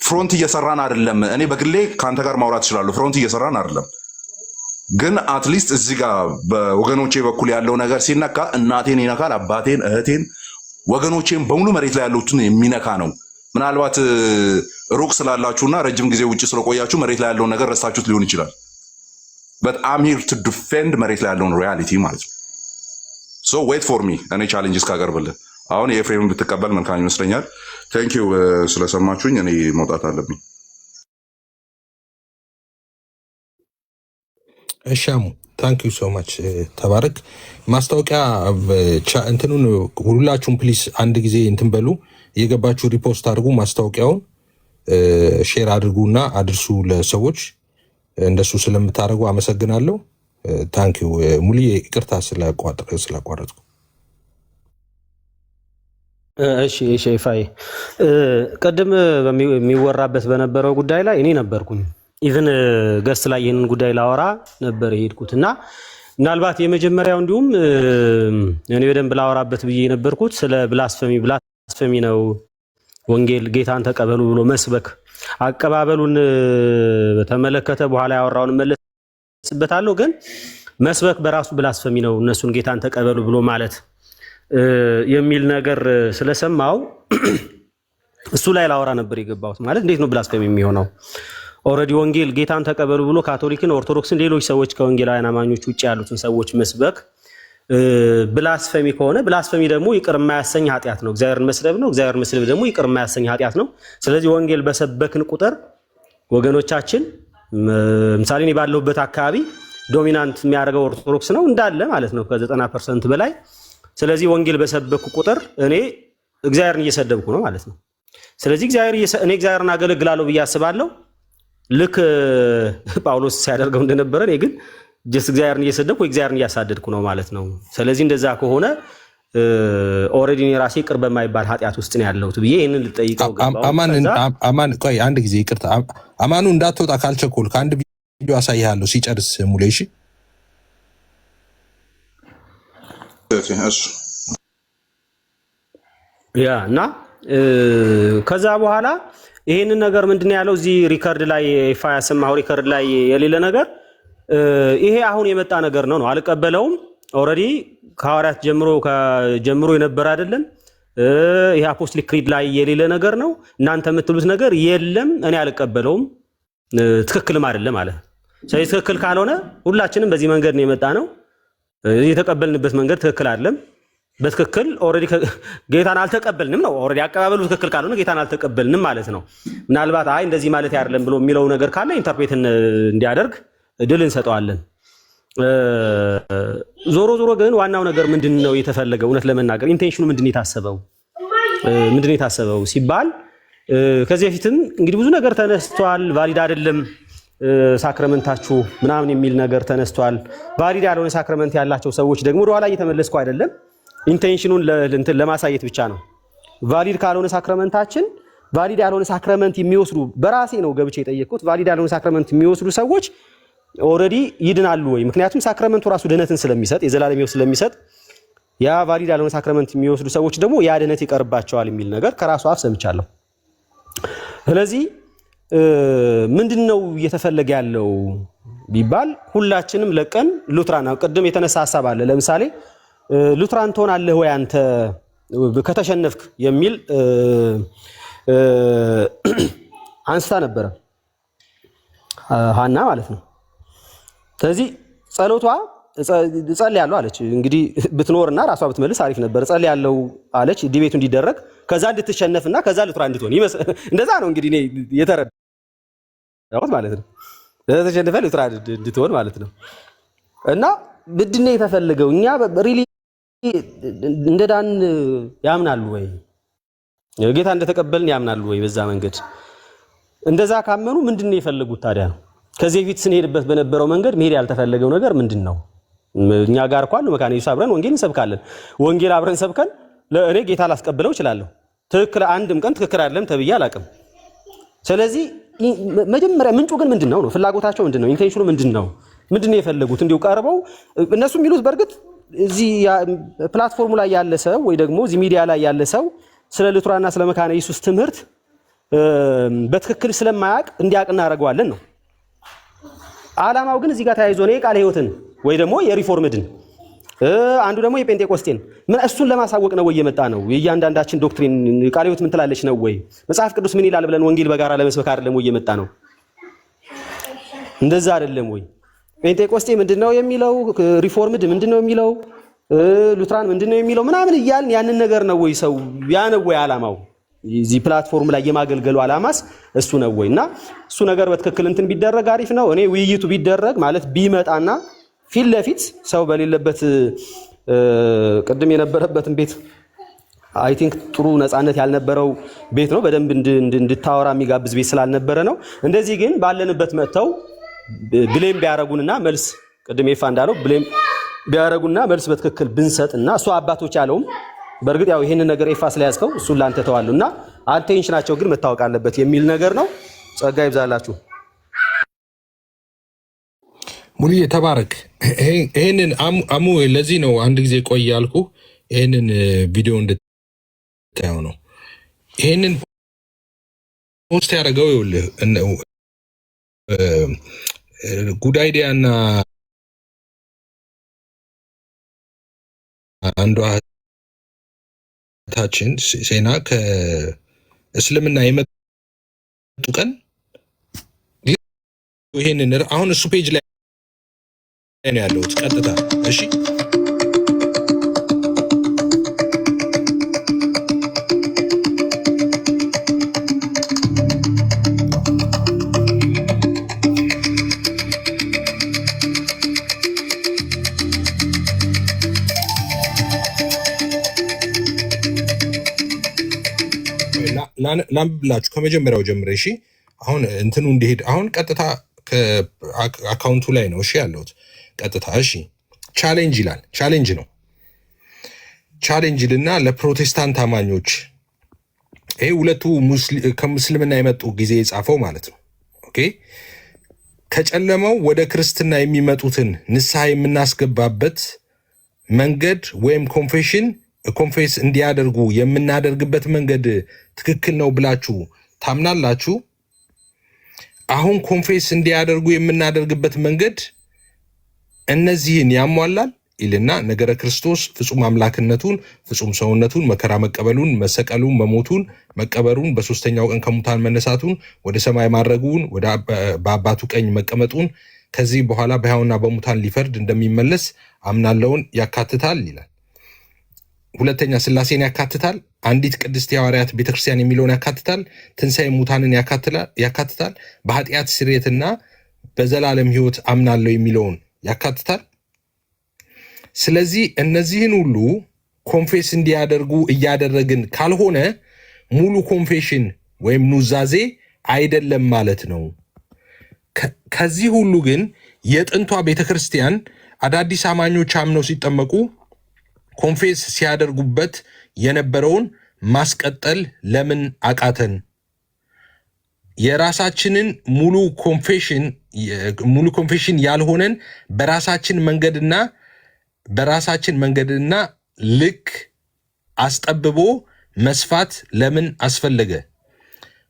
ፍሮንት እየሰራን አይደለም። እኔ በግሌ ከአንተ ጋር ማውራት እችላለሁ። ፍሮንት እየሰራን አይደለም፣ ግን አትሊስት እዚህ ጋር በወገኖቼ በኩል ያለው ነገር ሲነካ እናቴን ይነካል፣ አባቴን፣ እህቴን፣ ወገኖቼን በሙሉ መሬት ላይ ያሉትን የሚነካ ነው። ምናልባት ሩቅ ስላላችሁና ረጅም ጊዜ ውጭ ስለቆያችሁ መሬት ላይ ያለውን ነገር ረሳችሁት ሊሆን ይችላል። but I'm here to defend መሬት ላይ ያለውን ሪያሊቲ ማለት ነው። so wait for me እኔ ቻሌንጅስ ካቀርብልህ አሁን የኤፍሬምን ብትቀበል መልካም ይመስለኛል። ቴንክ ዩ ስለሰማችሁኝ። እኔ መውጣት አለብኝ። እሻሙ ታንክ ዩ ሶ ማች ተባረክ። ማስታወቂያ እንትኑን ሁላችሁም ፕሊስ አንድ ጊዜ እንትን በሉ፣ እየገባችሁ ሪፖስት አድርጉ፣ ማስታወቂያውን ሼር አድርጉና አድርሱ ለሰዎች። እንደሱ ስለምታደርጉ አመሰግናለሁ። ታንክ ዩ ሙሉ ይቅርታ ስላቋረጥኩ። እሺ ፋይ ቅድም የሚወራበት በነበረው ጉዳይ ላይ እኔ ነበርኩኝ። ኢቭን ገስት ላይ ይህንን ጉዳይ ላወራ ነበር የሄድኩት እና ምናልባት የመጀመሪያው እንዲሁም እኔ በደንብ ላወራበት ብዬ የነበርኩት ስለ ብላስፈሚ ነው። ወንጌል ጌታን ተቀበሉ ብሎ መስበክ አቀባበሉን በተመለከተ በኋላ ያወራውን መለስበታለሁ። ግን መስበክ በራሱ ብላስፈሚ ነው፣ እነሱን ጌታን ተቀበሉ ብሎ ማለት የሚል ነገር ስለሰማው እሱ ላይ ላወራ ነበር የገባሁት። ማለት እንዴት ነው ብላስፈሚ የሚሆነው? ኦልሬዲ ወንጌል ጌታን ተቀበሉ ብሎ ካቶሊክን፣ ኦርቶዶክስን፣ ሌሎች ሰዎች ከወንጌላውያን አማኞች ውጭ ያሉትን ሰዎች መስበክ ብላስፈሚ ከሆነ ብላስፈሚ ደግሞ ይቅር የማያሰኝ ኃጢአት ነው። እግዚአብሔርን መስደብ ነው። እግዚአብሔርን መስደብ ደግሞ ይቅር የማያሰኝ ኃጢአት ነው። ስለዚህ ወንጌል በሰበክን ቁጥር ወገኖቻችን፣ ምሳሌ እኔ ባለሁበት አካባቢ ዶሚናንት የሚያደርገው ኦርቶዶክስ ነው እንዳለ ማለት ነው ከ90% በላይ። ስለዚህ ወንጌል በሰበኩ ቁጥር እኔ እግዚአብሔርን እየሰደብኩ ነው ማለት ነው። ስለዚህ እኔ እግዚአብሔርን አገለግላለሁ ብዬ አስባለሁ። ልክ ጳውሎስ ሲያደርገው እንደነበረ እኔ ግን ጀስት እግዚአብሔርን እየሰደብኩ እግዚአብሔርን እያሳደድኩ ነው ማለት ነው። ስለዚህ እንደዛ ከሆነ ኦልሬዲ እኔ ራሴ ቅር በማይባል ኃጢአት ውስጥ ነው ያለሁት ብዬ ይህንን ልጠይቀው ገባሁ። አማን ቆይ አንድ ጊዜ ይቅርታ፣ አማኑ እንዳትወጣ ካልቸኮል ከአንድ ቪዲዮ አሳይሃለሁ ሲጨርስ ሙሌ። እሺ ያ እና ከዛ በኋላ ይህንን ነገር ምንድነው ያለው እዚህ ሪከርድ ላይ ይፋ ያሰማው ሪከርድ ላይ የሌለ ነገር ይሄ አሁን የመጣ ነገር ነው አልቀበለውም። ኦልሬዲ ከሐዋርያት ጀምሮ የነበረ አይደለም። ይሄ አፖስቶሊክ ክሪድ ላይ የሌለ ነገር ነው። እናንተ የምትሉት ነገር የለም፣ እኔ አልቀበለውም፣ ትክክልም አይደለም ማለት ነው። ስለዚህ ትክክል ካልሆነ ሁላችንም በዚህ መንገድ ነው የመጣ ነው። የተቀበልንበት መንገድ ትክክል አይደለም። በትክክል ኦልሬዲ ጌታን አልተቀበልንም ነው። ኦልሬዲ አቀባበሉ ትክክል ካልሆነ ጌታን አልተቀበልንም ማለት ነው። ምናልባት አይ እንደዚህ ማለት አይደለም ብሎ የሚለው ነገር ካለ ኢንተርፕሬት እንዲያደርግ እድል እንሰጠዋለን። ዞሮ ዞሮ ግን ዋናው ነገር ምንድነው የተፈለገው? እውነት ለመናገር ኢንቴንሽኑ ምንድነው የታሰበው ሲባል ከዚህ በፊትም እንግዲህ ብዙ ነገር ተነስቷል። ቫሊድ አይደለም ሳክረመንታችሁ ምናምን የሚል ነገር ተነስቷል። ቫሊድ ያልሆነ ሳክረመንት ያላቸው ሰዎች ደግሞ ወደኋላ እየተመለስኩ አይደለም፣ ኢንቴንሽኑን ለማሳየት ብቻ ነው። ቫሊድ ካልሆነ ሳክረመንታችን ቫሊድ ያልሆነ ሳክረመንት የሚወስዱ በራሴ ነው ገብቼ የጠየቅኩት። ቫሊድ ያልሆነ ሳክረመንት የሚወስዱ ሰዎች ኦልሬዲ ይድናሉ ወይ? ምክንያቱም ሳክረመንቱ ራሱ ድነትን ስለሚሰጥ የዘላለም ሕይወት ስለሚሰጥ ያ ቫሊድ ያልሆነ ሳክረመንት የሚወስዱ ሰዎች ደግሞ ያ ድነት ይቀርባቸዋል የሚል ነገር ከራሱ አፍ ሰምቻለሁ። ስለዚህ ምንድነው እየተፈለገ ያለው ቢባል ሁላችንም ለቀን ሉትራን ቅድም የተነሳ ሐሳብ አለ። ለምሳሌ ሉትራን ትሆናለህ ወይ አንተ ከተሸነፍክ የሚል አንስታ ነበረ ሀና ማለት ነው። ስለዚህ ጸሎቷ ጸልያለሁ አለች። እንግዲህ ብትኖርና ራሷ ብትመልስ አሪፍ ነበር። ጸልያለሁ አለች ዲቤቱ እንዲደረግ ከዛ እንድትሸነፍና ከዛ ሉትራን እንድትሆን እንደዛ ነው እንግዲህ እኔ የተረዳሁት ማለት ነው። ተሸነፈ ሉትራን እንድትሆን ማለት ነው። እና ምንድነው የተፈለገው? እኛ ሪሊ እንደዳን ያምናሉ ወይ? ጌታ እንደተቀበልን ያምናሉ ወይ? በዛ መንገድ እንደዛ ካመኑ ምንድነው የፈለጉት ታዲያ? ከዚህ በፊት ስንሄድበት በነበረው መንገድ መሄድ ያልተፈለገው ነገር ምንድነው? እኛ ጋር እንኳን መካነ ኢየሱስ አብረን ወንጌል እንሰብካለን። ወንጌል አብረን ሰብከን ለእኔ ጌታ ላስቀበለው እችላለሁ። ትክክል አንድም ቀን ትክክል አይደለም ተብዬ አላውቅም። ስለዚህ መጀመሪያ ምንጩ ግን ምንድነው ነው? ፍላጎታቸው ምንድነው? ኢንቴንሽኑ ምንድነው? ምንድነው የፈለጉት? እንዲሁ ቀርበው እነሱ የሚሉት በእርግጥ እዚህ ፕላትፎርሙ ላይ ያለ ሰው ወይ ደግሞ እዚህ ሚዲያ ላይ ያለ ሰው ስለ ሉትራንና ስለ መካነ ኢየሱስ ትምህርት በትክክል ስለማያውቅ እንዲያውቅ እናደርገዋለን ነው። ዓላማው ግን እዚህ ጋር ተያይዞ ነው የቃለ ሕይወትን ወይ ደግሞ የሪፎርምድን አንዱ ደግሞ የጴንጤቆስጤን ምን እሱን ለማሳወቅ ነው ወይ የመጣ ነው? የእያንዳንዳችን ዶክትሪን ቃለ ሕይወት ምን ትላለች ነው ወይ መጽሐፍ ቅዱስ ምን ይላል ብለን ወንጌል በጋራ ለመስበክ አይደለም ወይ የመጣ ነው? እንደዛ አይደለም ወይ? ጴንጤቆስጤ ምንድነው የሚለው? ሪፎርምድ ምንድነው የሚለው? ሉትራን ምንድነው የሚለው? ምናምን እያልን ያንን ነገር ነው ወይ ሰው ያ ነው ወይ ዓላማው? እዚህ ፕላትፎርም ላይ የማገልገሉ ዓላማስ እሱ ነው ወይ? እና እሱ ነገር በትክክል እንትን ቢደረግ አሪፍ ነው። እኔ ውይይቱ ቢደረግ ማለት ቢመጣና ፊት ለፊት ሰው በሌለበት ቅድም የነበረበትን ቤት አይ ቲንክ ጥሩ ነፃነት ያልነበረው ቤት ነው። በደንብ እንድታወራ የሚጋብዝ ቤት ስላልነበረ ነው። እንደዚህ ግን ባለንበት መጥተው ብሌም ቢያረጉንና መልስ ቅድም ይፋ እንዳለው ብሌም ቢያረጉና መልስ በትክክል ብንሰጥና እሱ አባቶች ያለውም በእርግጥ ያው ይሄንን ነገር ኤፋ ስለያዝከው እሱን ላንተ ተዋሉና አቴንሽናቸው ግን መታወቅ አለበት የሚል ነገር ነው። ጸጋ ይብዛላችሁ። ሙሉ ተባረክ። ይሄንን አሙ ለዚህ ነው አንድ ጊዜ ቆይ ያልኩ ይሄንን ቪዲዮ እንድታየው ነው። ይሄንን ፖስት ያደረገው ይኸውልህ ጉድ አይዲያ እና አንዷ ታችን ሴና ከእስልምና የመጡ ቀን ይሄንን አሁን እሱ ፔጅ ላይ ነው ያለው ቀጥታ። እሺ ላምብላችሁ ከመጀመሪያው ጀምሬ። እሺ አሁን እንትኑ እንዲሄድ አሁን ቀጥታ ከአካውንቱ ላይ ነው እሺ ያለሁት ቀጥታ። እሺ ቻሌንጅ ይላል። ቻሌንጅ ነው። ቻሌንጅ ልና ለፕሮቴስታንት አማኞች ይሄ ሁለቱ ከሙስልምና የመጡ ጊዜ የጻፈው ማለት ነው። ኦኬ ከጨለማው ወደ ክርስትና የሚመጡትን ንስሐ የምናስገባበት መንገድ ወይም ኮንፌስ እንዲያደርጉ የምናደርግበት መንገድ ትክክል ነው ብላችሁ ታምናላችሁ? አሁን ኮንፌስ እንዲያደርጉ የምናደርግበት መንገድ እነዚህን ያሟላል ይልና ነገረ ክርስቶስ ፍጹም አምላክነቱን፣ ፍጹም ሰውነቱን፣ መከራ መቀበሉን፣ መሰቀሉን፣ መሞቱን፣ መቀበሩን፣ በሶስተኛው ቀን ከሙታን መነሳቱን፣ ወደ ሰማይ ማድረጉን፣ በአባቱ ቀኝ መቀመጡን፣ ከዚህ በኋላ በሕያዋንና በሙታን ሊፈርድ እንደሚመለስ አምናለውን ያካትታል ይላል። ሁለተኛ ሥላሴን ያካትታል። አንዲት ቅድስት የሐዋርያት ቤተክርስቲያን የሚለውን ያካትታል። ትንሣኤ ሙታንን ያካትታል። በኃጢአት ስርየትና በዘላለም ሕይወት አምናለሁ የሚለውን ያካትታል። ስለዚህ እነዚህን ሁሉ ኮንፌስ እንዲያደርጉ እያደረግን ካልሆነ ሙሉ ኮንፌሽን ወይም ኑዛዜ አይደለም ማለት ነው። ከዚህ ሁሉ ግን የጥንቷ ቤተክርስቲያን አዳዲስ አማኞች አምነው ሲጠመቁ ኮንፌስ ሲያደርጉበት የነበረውን ማስቀጠል ለምን አቃተን? የራሳችንን ሙሉ ኮንፌሽን ያልሆነን በራሳችን መንገድና ልክ አስጠብቦ መስፋት ለምን አስፈለገ?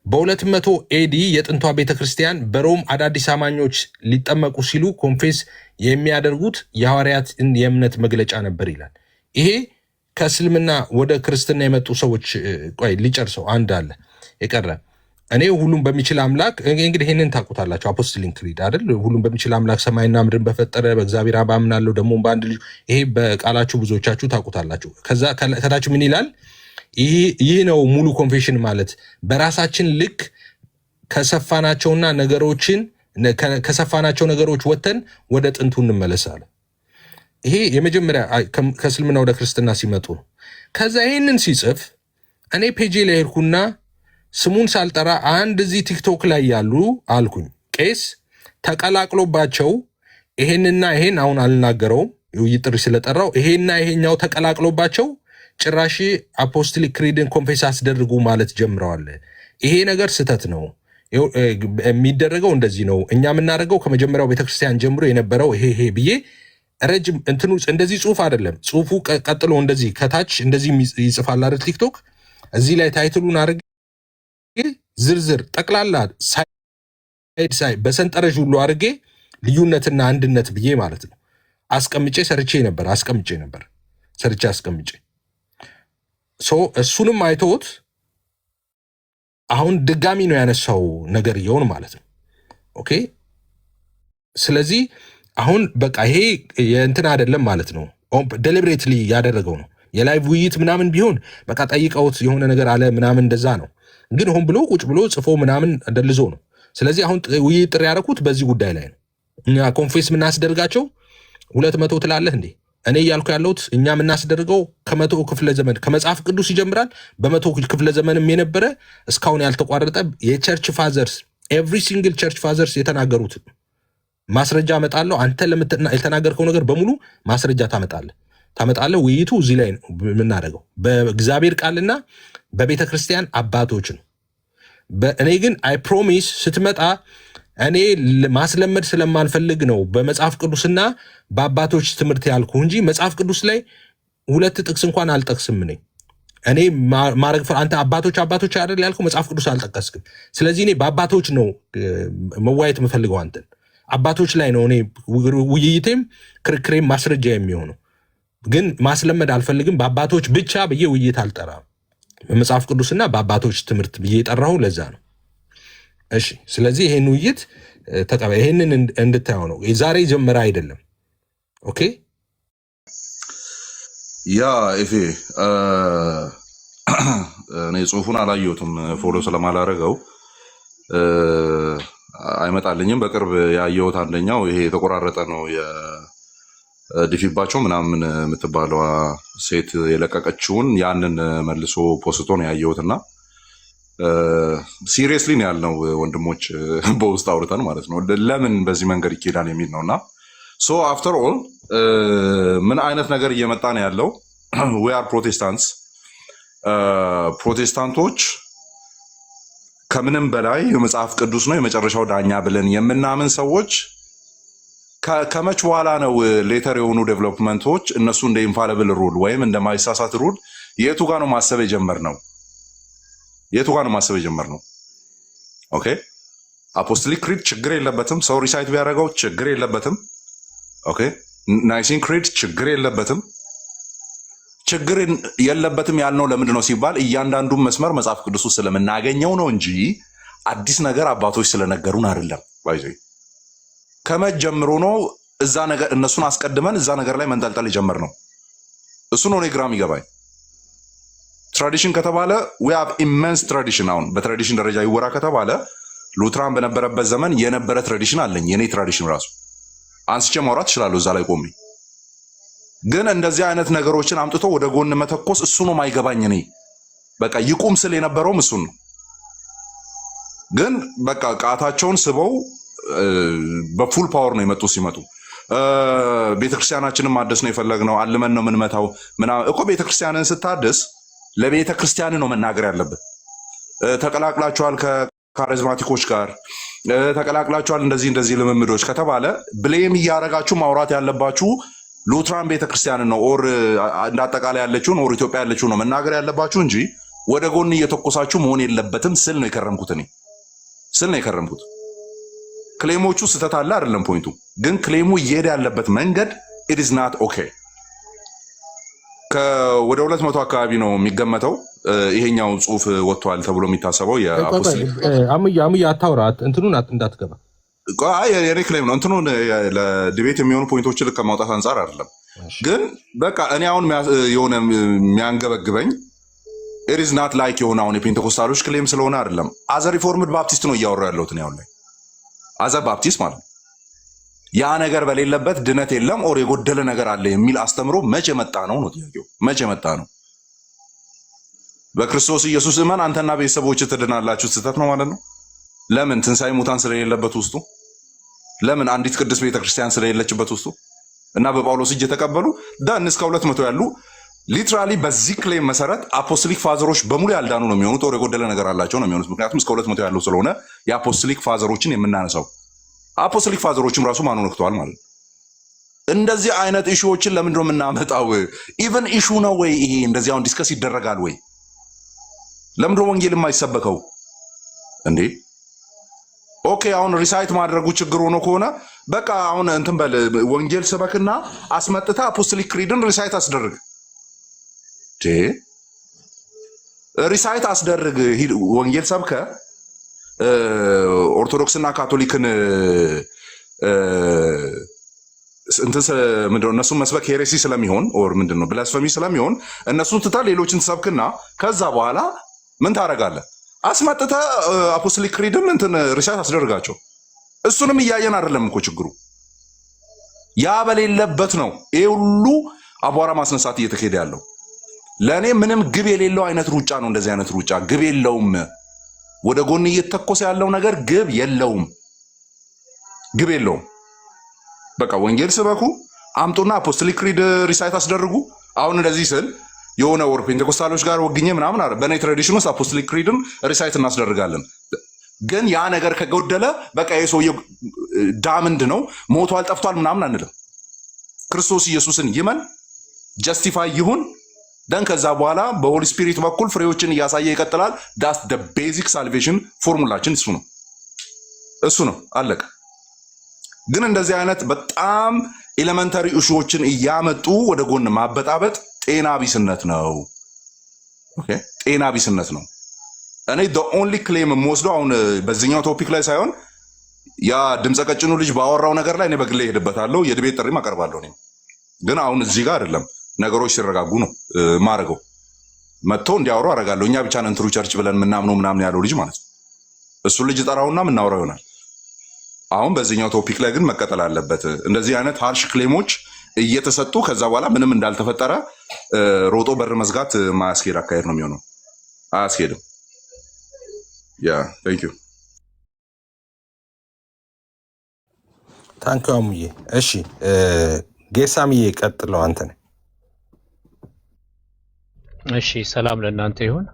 በ200 ኤዲ የጥንቷ ቤተክርስቲያን በሮም አዳዲስ አማኞች ሊጠመቁ ሲሉ ኮንፌስ የሚያደርጉት የሐዋርያትን የእምነት መግለጫ ነበር ይላል። ይሄ ከእስልምና ወደ ክርስትና የመጡ ሰዎች ቆይ ሊጨርሰው አንድ አለ የቀረ እኔ ሁሉም በሚችል አምላክ እንግዲህ ይሄንን ታውቁታላችሁ። አፖስቶሊክ ክሪድ አይደል? ሁሉም በሚችል አምላክ ሰማይና ምድርን በፈጠረ በእግዚአብሔር አብ አምናለሁ ደግሞ በአንድ ልጅ። ይሄ በቃላችሁ ብዙዎቻችሁ ታውቁታላችሁ። ከታች ምን ይላል? ይህ ነው ሙሉ ኮንፌሽን ማለት በራሳችን ልክ ከሰፋናቸው ነገሮች ወጥተን ወደ ጥንቱ እንመለሳለን። ይሄ የመጀመሪያ ከእስልምና ወደ ክርስትና ሲመጡ ነው። ከዛ ይህንን ሲጽፍ እኔ ፔጄ ላይ ሄድኩና ስሙን ሳልጠራ አንድ እዚህ ቲክቶክ ላይ ያሉ አልኩኝ ቄስ ተቀላቅሎባቸው ይሄንና ይሄን አሁን አልናገረውም የውይይት ጥሪ ስለጠራው ይሄና ይሄኛው ተቀላቅሎባቸው ጭራሽ አፖስቶሊክ ክሪድን ኮንፌስ አስደርጉ ማለት ጀምረዋል። ይሄ ነገር ስህተት ነው። የሚደረገው እንደዚህ ነው። እኛ የምናደርገው ከመጀመሪያው ቤተክርስቲያን ጀምሮ የነበረው ይሄ ብዬ ረጅም እንትኑ እንደዚህ ጽሁፍ አይደለም። ጽሁፉ ቀጥሎ እንደዚህ ከታች እንደዚህ ይጽፋል አይደል? ቲክቶክ እዚህ ላይ ታይትሉን አድርጌ ዝርዝር ጠቅላላ ሳይ በሰንጠረዥ ሁሉ አድርጌ ልዩነትና አንድነት ብዬ ማለት ነው አስቀምጬ አስቀምጬ እሱንም አይቶት አሁን ድጋሚ ነው ያነሳው ነገር ይሆን ማለት ነው። ኦኬ ስለዚህ አሁን በቃ ይሄ የእንትን አይደለም ማለት ነው። ዴሊብሬትሊ ያደረገው ነው። የላይቭ ውይይት ምናምን ቢሆን በቃ ጠይቀውት የሆነ ነገር አለ ምናምን እንደዛ ነው። ግን ሆን ብሎ ቁጭ ብሎ ጽፎ ምናምን ደልዞ ነው። ስለዚህ አሁን ውይይት ጥሪ ያደረኩት በዚህ ጉዳይ ላይ ነው። እኛ ኮንፌስ የምናስደርጋቸው 200 ትላለህ እንዴ? እኔ እያልኩ ያለሁት እኛ የምናስደርገው ከ100 ክፍለ ዘመን ከመጽሐፍ ቅዱስ ይጀምራል። በ100 ክፍለ ዘመንም የነበረ እስካሁን ያልተቋረጠ የቸርች ፋዘርስ ኤቭሪ ሲንግል ቸርች ፋዘርስ የተናገሩት ማስረጃ አመጣለሁ። አንተ የተናገርከው ነገር በሙሉ ማስረጃ ታመጣለህ። ውይይቱ እዚህ ላይ ነው የምናደርገው በእግዚአብሔር ቃልና በቤተ ክርስቲያን አባቶች ነው። እኔ ግን አይ ፕሮሚስ ስትመጣ እኔ ማስለመድ ስለማልፈልግ ነው በመጽሐፍ ቅዱስና በአባቶች ትምህርት ያልኩ እንጂ መጽሐፍ ቅዱስ ላይ 2 ጥቅስ እንኳን አልጠቅስም። እኔ ማረግ አንተ አባቶች አይደል ያልከው፣ መጽሐፍ ቅዱስ አልጠቀስክም። ስለዚህ እኔ በአባቶች ነው መዋየት የምፈልገው አንተን አባቶች ላይ ነው እኔ ውይይቴም ክርክሬም ማስረጃ የሚሆነው። ግን ማስለመድ አልፈልግም። በአባቶች ብቻ ብዬ ውይይት አልጠራም። በመጽሐፍ ቅዱስና በአባቶች ትምህርት ብዬ የጠራሁ ለዛ ነው። እሺ ስለዚህ ይሄን ውይይት ተቀበል። ይሄንን እንድታየው ነው። ዛሬ ጀመረ አይደለም። ኦኬ ያ ኤፌ እኔ ጽሁፉን አላየሁትም ፎሎ ስለማላረገው አይመጣልኝም። በቅርብ ያየሁት አንደኛው ይሄ የተቆራረጠ ነው የዲፊባቸው ምናምን የምትባለዋ ሴት የለቀቀችውን ያንን መልሶ ፖስቶ ነው ያየሁትና ሲሪየስሊ ነው ያልነው ወንድሞች በውስጥ አውርተን ማለት ነው ለምን በዚህ መንገድ ይኬዳል የሚል ነውና ሶ አፍተር ኦል ምን አይነት ነገር እየመጣ ነው ያለው? ዊ አር ፕሮቴስታንቶች ከምንም በላይ የመጽሐፍ ቅዱስ ነው የመጨረሻው ዳኛ ብለን የምናምን ሰዎች ከመች በኋላ ነው ሌተር የሆኑ ዴቨሎፕመንቶች እነሱ እንደ ኢንፋሊብል ሩል ወይም እንደ ማይሳሳት ሩል የቱ ጋር ነው ማሰብ የጀመርነው? ኦኬ አፖስቶሊክ ክሪድ ችግር የለበትም። ሰው ሪሳይት ቢያደርገው ችግር የለበትም። ኦኬ ናይሲን ክሪድ ችግር የለበትም። ችግር የለበትም ያልነው ለምንድን ነው ሲባል እያንዳንዱን መስመር መጽሐፍ ቅዱስ ውስጥ ስለምናገኘው ነው እንጂ አዲስ ነገር አባቶች ስለነገሩን አይደለም። ባይዘይ ከመቼ ጀምሮ ነው እዛ ነገር እነሱን አስቀድመን እዛ ነገር ላይ መንጠልጠል የጀመርነው? እሱ ነው እኔ ግራ የሚገባኝ። ትራዲሽን ከተባለ we have immense tradition። አሁን በትራዲሽን ደረጃ ይወራ ከተባለ ሉትራን በነበረበት ዘመን የነበረ ትራዲሽን አለኝ። የኔ ትራዲሽን ራሱ አንስቼ ማውራት እችላለሁ እዛ ላይ ቆሜ። ግን እንደዚህ አይነት ነገሮችን አምጥቶ ወደ ጎን መተኮስ እሱ ነው ማይገባኝ። እኔ በቃ ይቁም ስል የነበረውም እሱን ነው። ግን በቃ ቃታቸውን ስበው በፉል ፓወር ነው የመጡ። ሲመጡ ቤተክርስቲያናችንን ማደስ ነው የፈለግነው፣ አልመን ነው የምንመታው ምናምን እኮ። ቤተክርስቲያንን ስታደስ ለቤተክርስቲያን ነው መናገር ያለብን። ተቀላቅላችኋል ከካሪዝማቲኮች ጋር ተቀላቅላችኋል እንደዚህ ልምምዶች ከተባለ ብሌም እያረጋችሁ ማውራት ያለባችሁ ሉትራን ቤተክርስቲያንን ነው፣ ኦር እንዳጠቃላይ ያለችውን ኦር ኢትዮጵያ ያለችው ነው መናገር ያለባችሁ እንጂ ወደ ጎን እየተኮሳችሁ መሆን የለበትም ስል ነው የከረምኩት። ክሌሞቹ ስተት አለ አይደለም ፖይንቱ፣ ግን ክሌሙ እየሄደ ያለበት መንገድ it is not okay። ወደ 200 አካባቢ ነው የሚገመተው ይሄኛው ጽሁፍ ወጥቷል ተብሎ የሚታሰበው የአፖስቶሊክ አሙያ አታውራት እንትኑን እንዳትገባ የኔ ክሌም ነው። እንትኑን ለዲቤት የሚሆኑ ፖይንቶችን ልክ ከማውጣት አንጻር አይደለም። ግን በቃ እኔ አሁን የሆነ የሚያንገበግበኝ it is not like የሆነ አሁን የፔንቴኮስታሎች ክሌም ስለሆነ አይደለም። አዘ ሪፎርምድ ባፕቲስት ነው እያወራሁ ያለሁት ነው። ላይ አዘ ባፕቲስት ማለት ያ ነገር በሌለበት ድነት የለም ኦር የጎደለ ነገር አለ የሚል አስተምሮ መቼ መጣ ነው ጥያቄው። መቼ መጣ ነው? በክርስቶስ ኢየሱስ እመን አንተና ቤተሰቦች ትድናላችሁ ስህተት ነው ማለት ነው። ለምን ትንሣኤ ሙታን ስለሌለበት ውስጡ? ለምን አንዲት ቅድስት ቤተክርስቲያን ስለሌለችበት ውስጡ? እና በጳውሎስ እጅ የተቀበሉ ዳን እስከ 200 ያሉ ሊትራሊ በዚህ ክሌም መሰረት አፖስቶሊክ ፋዘሮች በሙሉ ያልዳኑ ነው የሚሆኑት ኦር የጎደለ ነገር አላቸው ነው የሚሆኑት። ምክንያቱም እስከ 200 ያለው ስለሆነ የአፖስቶሊክ ፋዘሮችን የምናነሳው አፖስቶሊክ ፋዘሮችም ራሱ ማኑ ነክተዋል ማለት ነው። እንደዚህ አይነት ኢሹዎችን ለምንድን ነው የምናመጣው? ኢቨን ኢሹ ነው ወይ ይሄ? እንደዚህ አሁን ዲስከስ ይደረጋል ወይ? ለምንድን ነው ወንጌል የማይሰበከው እንዴ? ኦኬ አሁን ሪሳይት ማድረጉ ችግር ሆኖ ከሆነ በቃ አሁን እንትን በል ወንጌል ስበክና አስመጥታ አፖስቶሊክ ክሪድን ሪሳይት አስደርግ። ሪሳይት አስደርግ ወንጌል ሰብከ ኦርቶዶክስና ካቶሊክን እንትን ምንድነው እነሱን መስበክ ሄሬሲ ስለሚሆን ኦር ምንድነው ብላስፈሚ ስለሚሆን እነሱን ትታ ሌሎችን ትሰብክና ከዛ በኋላ ምን ታረጋለህ? አስመጥተ አፖስቶሊክ ክሪድን እንትን ሪሳይት አስደርጋቸው። እሱንም እያየን አይደለም እኮ ችግሩ ያ በሌለበት ነው ይሄ ሁሉ አቧራ ማስነሳት እየተካሄደ ያለው። ለእኔ ምንም ግብ የሌለው አይነት ሩጫ ነው። እንደዚህ አይነት ሩጫ ግብ የለውም። ወደ ጎን እየተኮሰ ያለው ነገር ግብ የለውም። በቃ ወንጌል ስበኩ፣ አምጡና አፖስቶሊክ ክሪድ ሪሳይት አስደርጉ። አሁን እንደዚህ ስል የሆነ ወር ፔንቴኮስታሎች ጋር ወግኜ ምናምን አረ በእኔ ትራዲሽን ውስጥ አፖስቶሊክ ክሪድን ሪሳይት እናስደርጋለን። ግን ያ ነገር ከጎደለ በቃ የሰውዬ ዳምንድ ነው ሞቷል ጠፍቷል ምናምን አንልም። ክርስቶስ ኢየሱስን ይመን ጀስቲፋይ ይሁን ደን ከዛ በኋላ በሆሊ ስፒሪት በኩል ፍሬዎችን እያሳየ ይቀጥላል። ዳስ ደ ቤዚክ ሳልቬሽን ፎርሙላችን እሱ ነው አለቀ። ግን እንደዚህ አይነት በጣም ኤሌመንታሪ ኢሹዎችን እያመጡ ወደ ጎን ማበጣበጥ ጤና ቢስነት ነው። ኦኬ ጤና ቢስነት ነው። እኔ the only claim የምወስደው አሁን በዚህኛው ቶፒክ ላይ ሳይሆን ያ ድምፀ ቀጭኑ ልጅ ባወራው ነገር ላይ እኔ በግሌ ሄድበታለሁ፣ የድቤት ጥሪም አቀርባለሁ። እኔ ግን አሁን እዚህ ጋር አይደለም ነገሮች ሲረጋጉ ነው ማረገው። መጥቶ እንዲያወሩ አረጋለሁ። እኛ ብቻ ነን ትሩ ቸርች ብለን ምናምነው ምናምን ያለው ልጅ ማለት ነው። እሱ ልጅ ጠራውና ምናወራው ይሆናል። አሁን በዚህኛው ቶፒክ ላይ ግን መቀጠል አለበት። እንደዚህ አይነት ሃርሽ ክሌሞች እየተሰጡ ከዛ በኋላ ምንም እንዳልተፈጠረ ሮጦ በር መዝጋት ማያስኬድ አካሄድ ነው የሚሆነው። አያስኬድም። ያ ታንክ ዩ አሙዬ። እሺ ጌሳምዬ ቀጥለው አንተ ነህ። እሺ ሰላም ለእናንተ ይሁን።